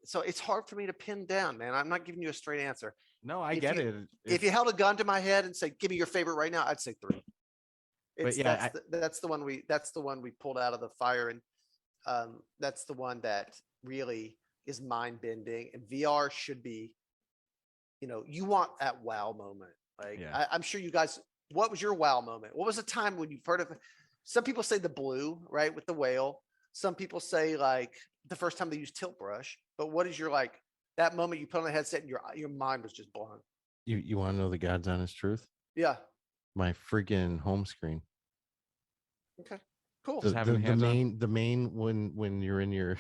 so it's hard for me to pin down, man. I'm not giving you a straight answer. No, I get it. If you held a gun to my head and said, "Give me your favorite right now," I'd say 3. But yeah, That's the one we pulled out of the fire, and that's the one that really is mind bending. And VR should be, you want that wow moment. Like I'm sure you guys. What was your wow moment? What was the time when you've heard of? Some people say the blue, right, with the whale. Some people say like the first time they used tilt brush. But what is your like that moment you put on the headset and your mind was just blown? You want to know the God's honest truth? Yeah. My freaking home screen. Okay. Cool. The main when you're in your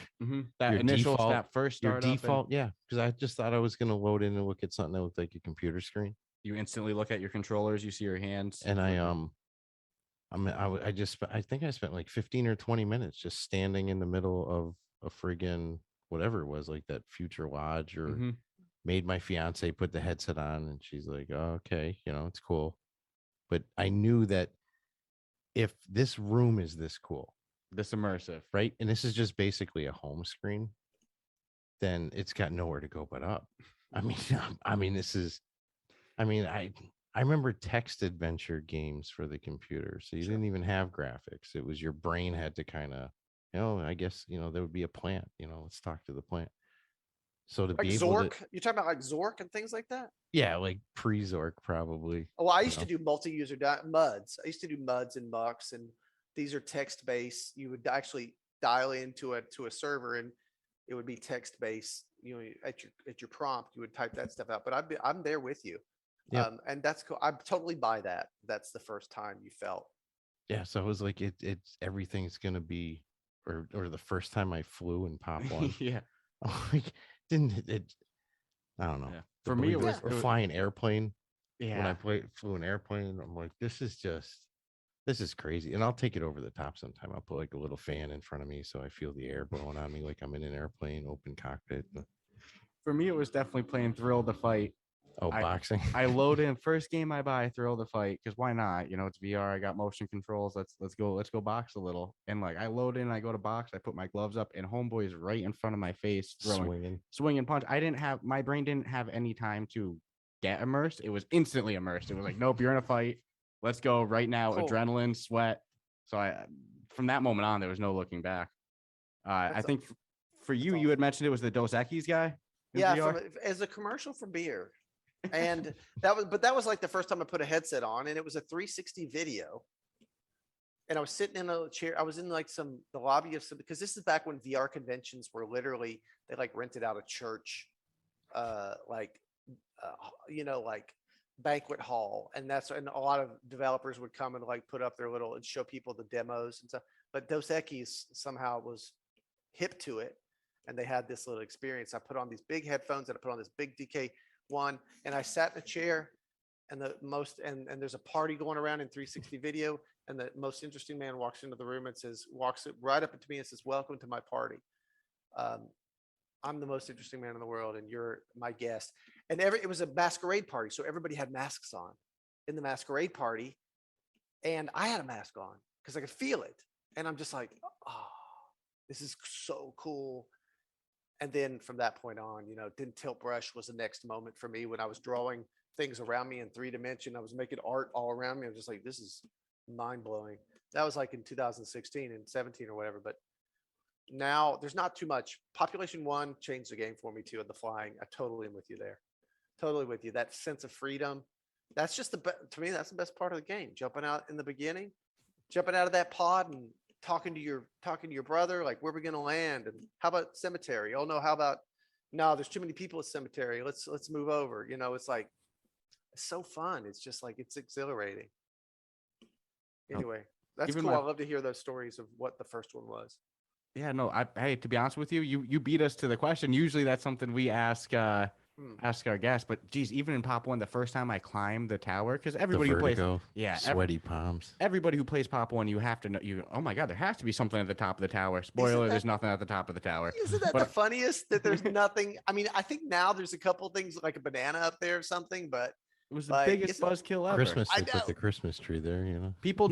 that your initial default, that first your start default, yeah. Because I just thought I was gonna load in and look at something that looked like a computer screen. You instantly look at your controllers, you see your hands, and I think I spent like 15 or 20 minutes just standing in the middle of a friggin' whatever it was, like that Future Lodge, or made my fiance put the headset on, and she's like, oh, okay, it's cool. But I knew that if this room is this cool, this immersive, right, and this is just basically a home screen, then it's got nowhere to go but up. This is, I remember text adventure games for the computer. So you didn't even have graphics. It was your brain had to kind of, I guess, there would be a plant, let's talk to the plant. So to like be able Zork, to, you're talking about like Zork and things like that? Yeah, like pre-Zork probably. Oh, I used to do multi-user MUDs. I used to do MUDs and mucks, and these are text-based. You would actually dial into a server, and it would be text-based. At your prompt, you would type that stuff out. But I'm there with you. Yeah. And that's cool. I totally buy that. That's the first time you felt. Yeah. So it was like, it's everything's going to be, or the first time I flew in Pop One. Yeah. Like, didn't it? I don't know. Yeah. For me, it was flying airplane. Yeah. When I flew an airplane, I'm like, this is crazy. And I'll take it over the top sometime. I'll put like a little fan in front of me so I feel the air blowing on me like I'm in an airplane, open cockpit. For me, it was definitely playing Thrill to Fight. Oh, boxing. I load in first game I buy Thrill to Fight, because why not? It's VR. I got motion controls. Let's go box a little. And like I load in, I go to box. I put my gloves up, and homeboy's right in front of my face, swinging punch. My brain didn't have any time to get immersed. It was instantly immersed. It was like, nope, you're in a fight. Let's go right now. Cool. Adrenaline, sweat. So from that moment on, there was no looking back. I think for you, awesome. You had mentioned it was the Dos Equis guy. Yeah, as a commercial for beer. And that was like the first time I put a headset on, and it was a 360 video. And I was sitting in a chair. I was in like the lobby of some, because this is back when VR conventions were literally, they like rented out a church, like banquet hall. And a lot of developers would come and like put up their little and show people the demos and stuff. But Dos Equis somehow was hip to it. And they had this little experience. I put on these big headphones and I put on this big DK1, and I sat in a chair, and there's a party going around in 360 video, and the most interesting man walks into the room and walks right up to me and says, "Welcome to my party. I'm the most interesting man in the world, and you're my guest." And it was a masquerade party, so everybody had masks on in the masquerade party, and I had a mask on because I could feel it, and I'm just like, "Oh, this is so cool." And then from that point on, then tilt brush was the next moment for me when I was drawing things around me in 3D. I was making art all around me. I was just like, this is mind blowing. That was like in 2016 and 17 or whatever. But now there's not too much. Population 1 changed the game for me too, at the flying. I totally am with you there. Totally with you. That sense of freedom. That's just to me, that's the best part of the game. Jumping out in the beginning, jumping out of that pod and talking to your brother, like, where are we going to land? And how about cemetery? Oh no, how about, no, there's too many people at cemetery. Let's move over. It's like, it's so fun. It's just like, it's exhilarating. Anyway, that's Even cool. my- I love to hear those stories of what the first one was. Yeah, no, hey, to be honest with you, you beat us to the question. Usually that's something we ask our guests, but geez, even in Pop 1, the first time I climbed the tower, because everybody the who plays, vertigo, yeah, sweaty palms. everybody who plays Pop 1, you have to know, oh my God, there has to be something at the top of the tower. Spoiler, there's nothing at the top of the tower. Isn't that the funniest that there's nothing? I mean, I think now there's a couple things like a banana up there or something, but It was the biggest buzzkill ever. Christmas, I they put know. the Christmas tree there, People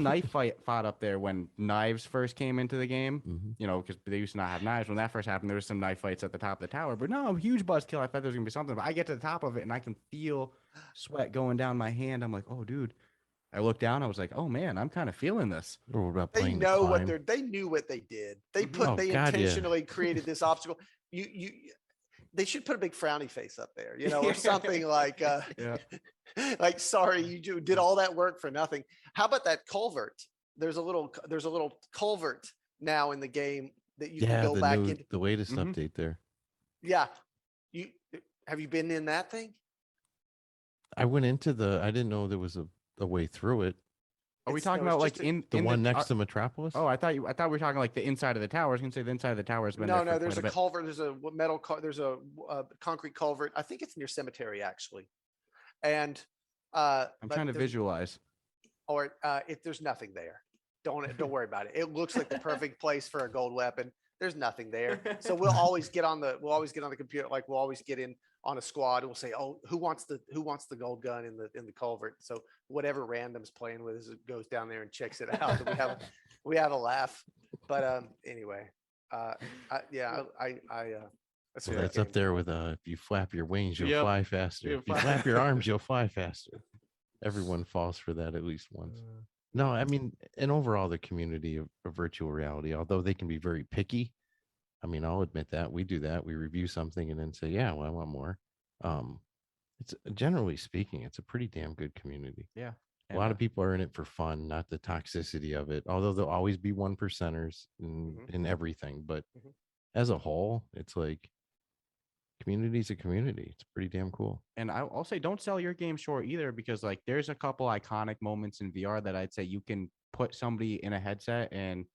fought up there when knives first came into the game, Mhm. Because they used to not have knives. When that first happened, there was some knife fights at the top of the tower. But no, huge buzzkill. I thought there was going to be something. But I get to the top of it, and I can feel sweat going down my hand. I'm like, oh, dude. I looked down. I was like, oh, man, I'm kind of feeling this. Or about They playing know the what climb. they knew what they did. They Mhm. they God, yeah. intentionally created this obstacle. They should put a big frowny face up there, or something like, Yeah. like, sorry, you did all that work for nothing. How about that culvert? There's a little culvert now in the game that you can go back into. the latest Mhm. update there. Yeah. Have you been in that thing? I went into I didn't know there was a way through it. Are we It's- talking no, it's about like just a- in The in one the, next to Metropolis? Oh, I thought we were talking like the inside of the tower. I was gonna say the inside of the tower has been No, there for there's quite a bit. culvert. There's a metal. There's a concrete culvert. I think it's near cemetery actually, and I'm but trying to there's- visualize. or if there's nothing there, don't worry about it. It looks like the perfect place for a gold weapon. There's nothing there, so we'll always get on the computer. Like, we'll always get in on a squad, and we'll say, oh, who wants the gold gun in the culvert? So whatever random's playing with us goes down there and checks it out. And we have a laugh. But anyway, that's Well, what that's up there with if you flap your wings, you'll Yep. fly faster. You'll If you fly- flap your arms, you'll fly faster. Everyone falls for that at least once. No, I mean, and overall, the community of virtual reality, although they can be very picky, I mean, I'll admit that we do that. We review something and then say, yeah, well, I want more. It's generally speaking, it's a pretty damn good community. Yeah. A lot of people are in it for fun, not the toxicity of it. Although there'll always be 1%ers in everything, but as a whole, it's like community's a community. It's pretty damn cool. And I'll say don't sell your game short either, because like there's a couple iconic moments in VR that I'd say you can put somebody in a headset and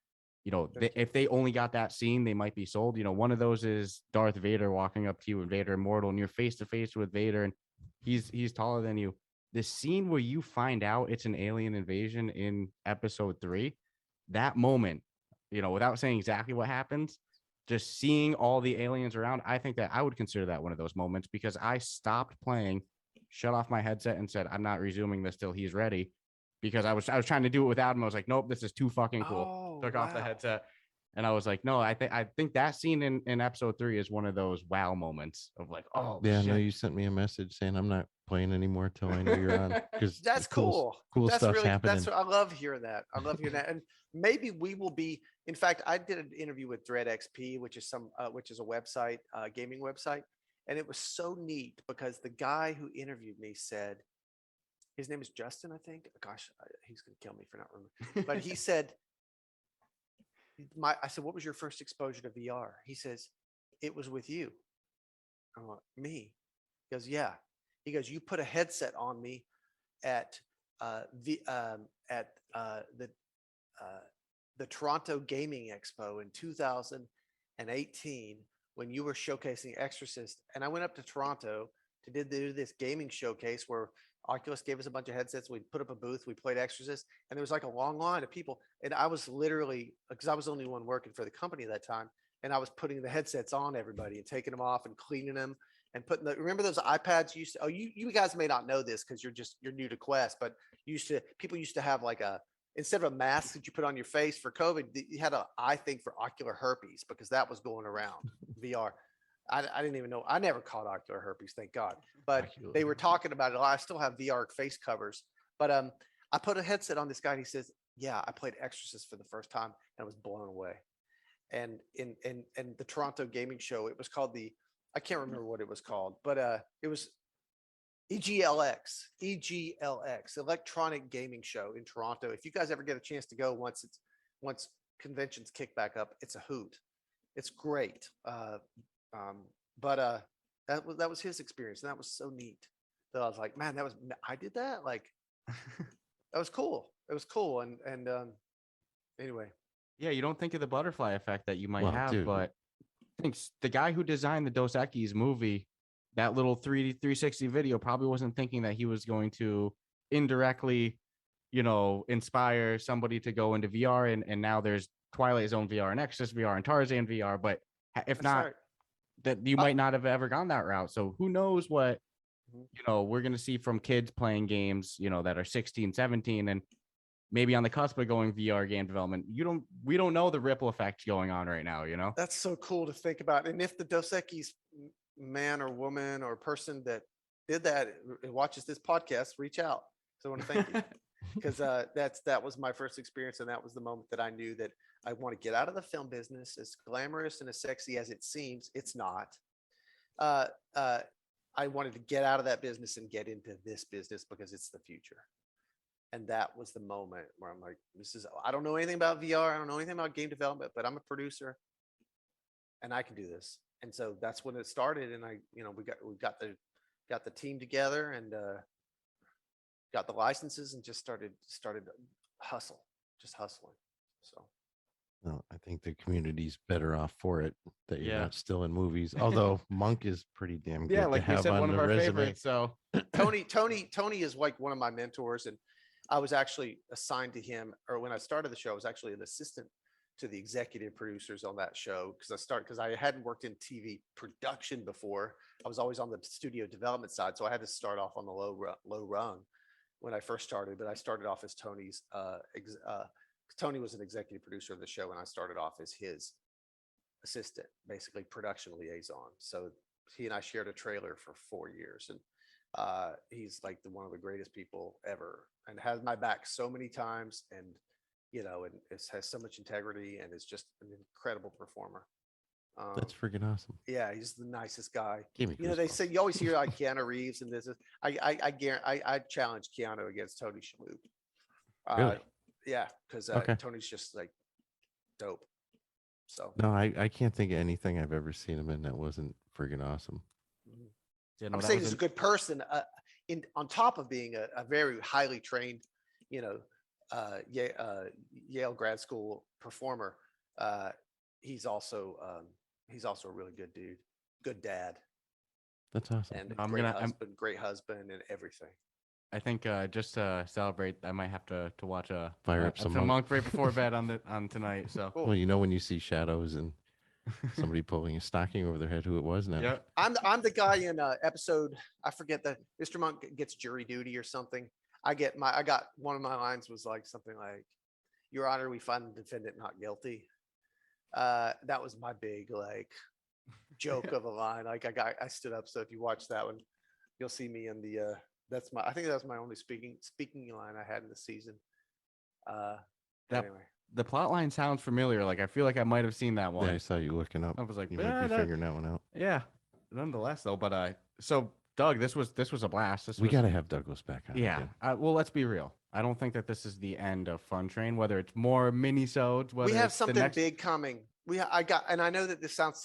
if they only got that scene, they might be sold. One of those is Darth Vader walking up to you and Vader Immortal, and you're face to face with Vader, and he's taller than you. The scene where you find out it's an alien invasion in episode 3, that moment, without saying exactly what happens, just seeing all the aliens around, I think that I would consider that one of those moments, because I stopped playing, shut off my headset, and said, I'm not resuming this till he's ready, because I was trying to do it without him. I was like, nope, this is too fucking cool. Took off the headset, and I was like, no, I think that scene in episode 3 is one of those wow moments of like, oh yeah, shit. no, you sent me a message saying I'm not playing anymore till I know you're on, because That's cool. Cool That's stuff's really, happening. I love hearing that. And maybe we will be. In fact, I did an interview with Dread XP, which is a website, gaming website, and it was so neat because the guy who interviewed me said, his name is Justin, I think. Gosh, he's gonna kill me for not remembering. But he said, I said, what was your first exposure to VR? He says, it was with you. I'm like, me? He goes, yeah. He goes, you put a headset on me at the Toronto Gaming Expo in 2018 when you were showcasing Exorcist, and I went up to Toronto to do this gaming showcase where Oculus gave us a bunch of headsets. We put up a booth. We played Exorcist, and there was like a long line of people. And I was literally, because I was the only one working for the company at that time, and I was putting the headsets on everybody and taking them off and cleaning them and putting the. Remember those iPads you used to? Oh, you guys may not know this because you're new to Quest, but people used to have like a, instead of a mask that you put on your face for COVID, you had a eye thing for ocular herpes because that was going around VR. I didn't even know. I never caught ocular herpes, thank God. But they were talking about it a lot. I still have VR face covers. But I put a headset on this guy and he says, yeah, I played Exorcist for the first time and I was blown away. And in the Toronto gaming show, it was called I can't remember what it was called, but it was EGLX, Electronic Gaming Show in Toronto. If you guys ever get a chance to go once conventions kick back up, it's a hoot. It's great. But that was his experience, and that was so neat. So I was like, man, I did that. Like, that was cool. It was cool. And anyway, Yeah, you don't think of the butterfly effect that you might Well, have, dude. but I think the guy who designed the Dos Equis movie, that little 360 video, probably wasn't thinking that he was going to indirectly, inspire somebody to go into VR. And now there's Twilight Zone VR and Exorcist VR and Tarzan VR. But if that's not, right. that you might not have ever gone that route. So who knows what, Mhm. we're going to see from kids playing games, that are 16, 17, and maybe on the cusp of going VR game development. We don't know the ripple effect going on right now, That's so cool to think about. And if the Dos Equis man or woman or person that did that watches this podcast, reach out. So I want to thank you. Because that was my first experience, and that was the moment that I knew that I want to get out of the film business. As glamorous and as sexy as it seems, it's not. I wanted to get out of that business and get into this business because it's the future. And that was the moment where I'm like, I don't know anything about VR. I don't know anything about game development, but I'm a producer and I can do this. And so that's when it started. And we got the team together and got the licenses and just started just hustling. So No, I think the community's better off for it that you're Yeah. not still in movies. Although Monk is pretty damn good Yeah, to like we have said, on one of the our resume. favorites. So Tony is like one of my mentors, and I was actually assigned to him, or when I started the show, I was actually an assistant to the executive producers on that show because I hadn't worked in TV production before. I was always on the studio development side, so I had to start off on the low rung when I first started. But I started off as Tony's. Tony was an executive producer of the show, and I started off as his assistant, basically production liaison. So he and I shared a trailer for 4 years, and he's like one of the greatest people ever, and has my back so many times, and has so much integrity, and is just an incredible performer. That's freaking awesome. Yeah, he's the nicest guy. Gave me They goosebumps. say you always hear like Keanu Reeves, and I challenge Keanu against Tony Shalhoub. Really? Yeah, because Okay. Tony's just like dope. So No, I can't think of anything I've ever seen him in that wasn't friggin' awesome. I'm saying he's a good person. On top of being a very highly trained, Yale grad school performer, he's also a really good dude, good dad, That's awesome. and I'm great husband, and everything. I think just to celebrate, I might have to watch Fire up some Monk right before bed on tonight. So Cool. Well, when you see shadows and somebody pulling a stocking over their head, who it was now. yeah, I'm the guy in episode, I forget, that Mr. Monk gets jury duty or something. I got one of my lines was like something like, "Your Honor, we find the defendant not guilty." That was my big like joke of a line. Like I stood up. So if you watch that one, you'll see me in the I think that was my only speaking line I had in the season. Anyway. the plot line sounds familiar. Like I feel like I might have seen that one. Yeah, I saw you looking up. I was like, You might be figuring that one out. Yeah. Nonetheless, though, but so Doug, this was a blast. We got to have Douglas back on. Yeah. again. Well, let's be real. I don't think that this is the end of Fun Train. Whether it's more mini-sodes, whether We have it's the something next... big coming. And I know that this sounds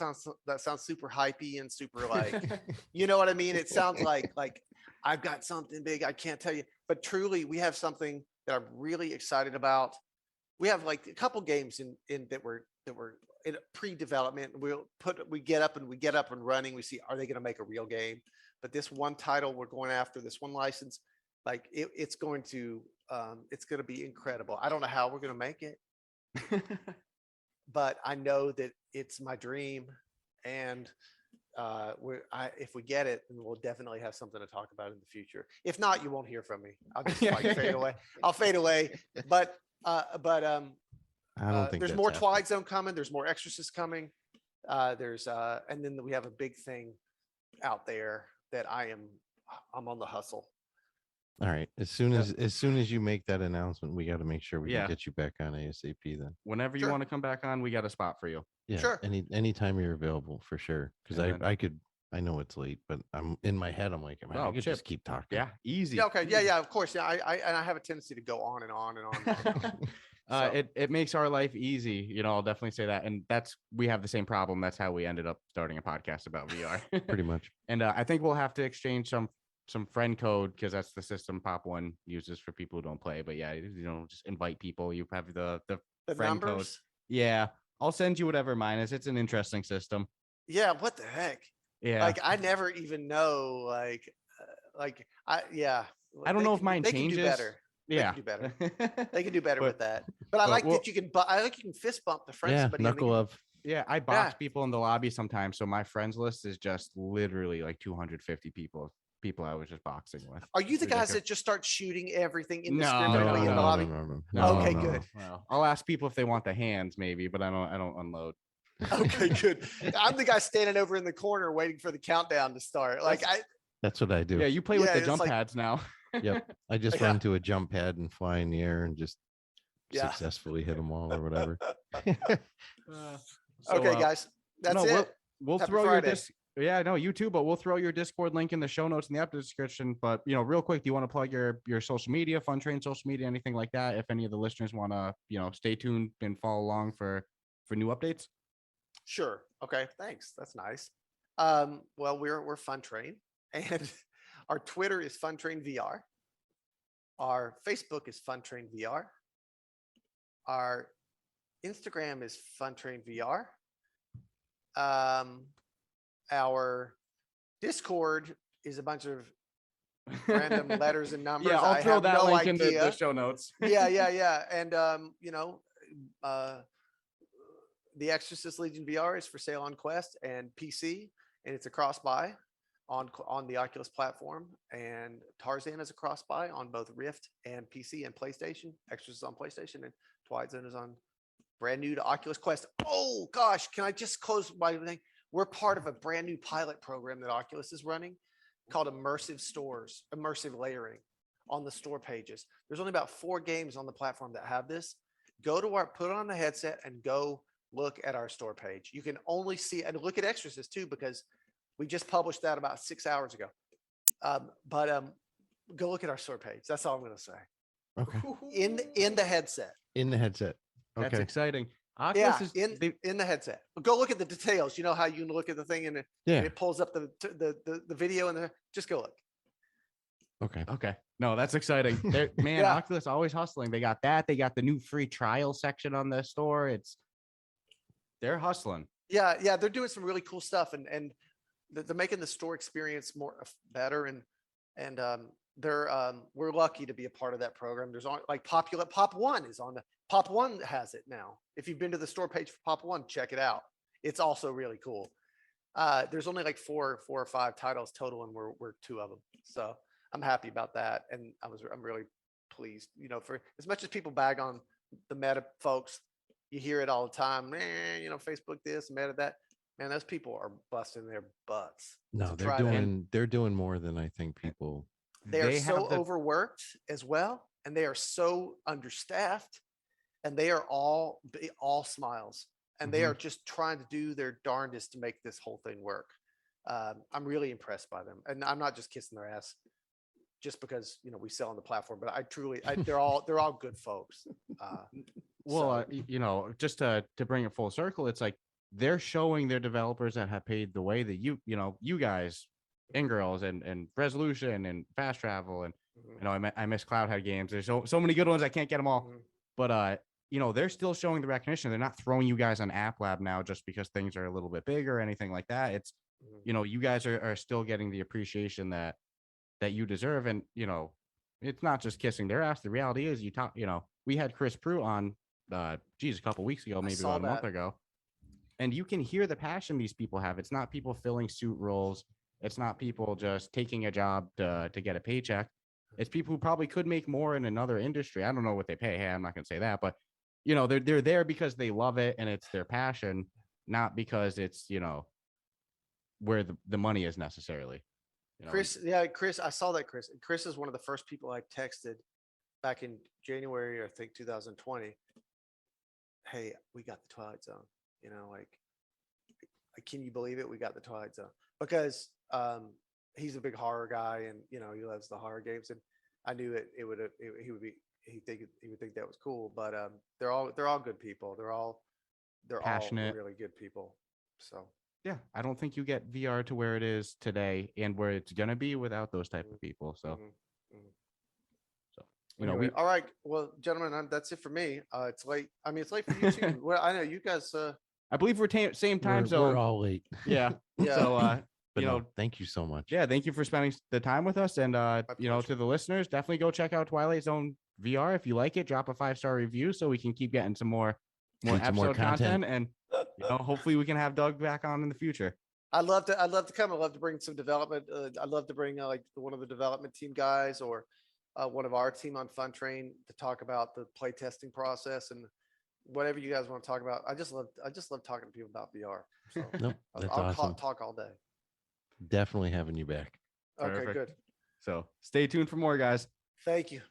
super hypey and super like, you know what I mean? It sounds like I've got something big. I can't tell you, but truly we have something that I'm really excited about. We have like a couple games in that were in pre-development. We get up and running. We see, are they going to make a real game? But this one title we're going after, this one license, Like it's going to be incredible. I don't know how we're going to make it, but I know that it's my dream, and if we get it, then we'll definitely have something to talk about in the future. If not, you won't hear from me. I'll just like fade away. I'll fade away. But I don't think there's that's more happening. Twilight Zone coming. There's more Exorcist coming. And then we have a big thing out there that I'm on the hustle. All right. As soon as you make that announcement, we got to make sure we can get you back on ASAP then. Whenever you want to come back on, we got a spot for you. Yeah. Sure. Anytime you're available, for sure. Because I know it's late, but I'm in my head. I'm like, man, I could just keep talking. Yeah, easy. Yeah, okay. Yeah, of course. Yeah, I have a tendency to go on and on and on. And on. It makes our life easy. You know, I'll definitely say that. And we have the same problem. That's how we ended up starting a podcast about VR. Pretty much. And I think we'll have to exchange some friend code, because that's the system Pop One uses for people who don't play. But yeah, just invite people. You have the friend numbers? code. Yeah, I'll send you whatever mine is. It's an interesting system. Yeah, what the heck? Yeah, like I never even know. I don't know if mine they changes. Can do better. Yeah, they can do better. They can do better with that. But I like that you can. I like you can fist bump the friend. Yeah, somebody knuckle up. Yeah, I box people in the lobby sometimes. So my friends list is just literally like 250 people I was just boxing with. Are you the guys that just start shooting everything No, indiscriminately in the lobby? No, okay, good. Well, I'll ask people if they want the hands, maybe, but I don't unload. Okay, good. I'm the guy standing over in the corner waiting for the countdown to start. That's what I do. Yeah, you play with the jump pads now. Yep. I just run to a jump pad and fly in the air and just successfully hit them all or whatever. Okay, guys. That's it. We'll Happy throw Friday. your Yeah, no, you too, but we'll throw your Discord link in the show notes in the episode description. But real quick, do you want to plug your social media, Fun Train social media, anything like that? If any of the listeners want to, stay tuned and follow along for new updates. Sure. Okay. Thanks. That's nice. Well, we're Fun Train, and our Twitter is Fun Train VR. Our Facebook is Fun Train VR. Our Instagram is Fun Train VR. Our Discord is a bunch of random letters and numbers. Yeah, I'll throw that link in the show notes. Yeah. And the Exorcist Legion VR is for sale on Quest and PC, and it's a cross-buy on the Oculus platform. And Tarzan is a cross-buy on both Rift and PC and PlayStation. Exorcist on PlayStation, and Twilight Zone is on brand new to Oculus Quest. Oh gosh, can I just close by thing? We're part of a brand new pilot program that Oculus is running called immersive layering on the store pages. There's only about 4 games on the platform that have this. Put it on the headset and go look at our store page. You can only see, and look at Exorcist too, because we just published that about 6 hours ago. Go look at our store page. That's all I'm going to say. Okay. In the headset. In the headset. Okay. That's exciting. Oculus in the headset. Go look at the details. You know how you can look at the thing and it pulls up the video and just go look. Okay. No, that's exciting. Man, Oculus always hustling. They got that. They got the new free trial section on the store. They're hustling. Yeah. They're doing some really cool stuff, and they're making the store experience better. And we're lucky to be a part of that program. There's like Pop One is on the Pop One has it now. If you've been to the store page for Pop One, check it out. It's also really cool. There's only like 4 or 5 titles total, and we're 2 of them. So I'm happy about that, and I'm really pleased. For as much as people bag on the Meta folks, you hear it all the time. Man, Facebook this, Meta that. Man, those people are busting their butts. No, they're doing more than I think people. They're so overworked as well, and they are so understaffed, and they are all smiles, and they are just trying to do their darndest to make this whole thing work. I'm really impressed by them, and I'm not just kissing their ass just because we sell on the platform, but they're all good folks. Just to bring it full circle, it's like they're showing their developers that have paid the way that you guys and girls and Resolution and Fast Travel and I miss Cloudhead games. There's so many good ones. I can't get them all, but they're still showing the recognition. They're not throwing you guys on App Lab now just because things are a little bit bigger or anything like that. It's you guys are still getting the appreciation that you deserve. And it's not just kissing their ass. The reality is, we had Chris Prue on, a couple weeks ago, maybe saw about a month that. ago, and you can hear the passion these people have. It's not people filling suit roles. It's not people just taking a job to get a paycheck. It's people who probably could make more in another industry. I don't know what they pay. Hey, I'm not gonna say that, but they're there because they love it and it's their passion, not because it's where the money is necessarily. Chris, I saw that. Chris is one of the first people I texted back in January, I think 2020. Hey, we got the Twilight Zone. Like, can you believe it? We got the Twilight Zone because he's a big horror guy, and he loves the horror games. And I knew he would think that was cool. But they're all good people. They're all Passionate, really good people. So yeah, I don't think you get VR to where it is today and where it's gonna be without those type of people. So, anyway, all right. Well, gentlemen, that's it for me. It's late. I mean, it's late for you too. Well, I know you guys. I believe we're same time zone. We're all late. Yeah. Yeah. So, But thank you so much. yeah, thank you for spending the time with us. And, pleasure. to the listeners, definitely go check out Twilight Zone VR. If you like it, drop a 5-star review so we can keep getting some more episode content. And, hopefully we can have Doug back on in the future. I'd love to come. I'd love to bring some development. I'd love to bring like one of the development team guys or one of our team on Fun Train to talk about the play testing process and whatever you guys want to talk about. I just love talking to people about VR. So Nope, that's I'll awesome. talk all day. Definitely having you back. Okay, Perfect. good. So stay tuned for more, guys. Thank you.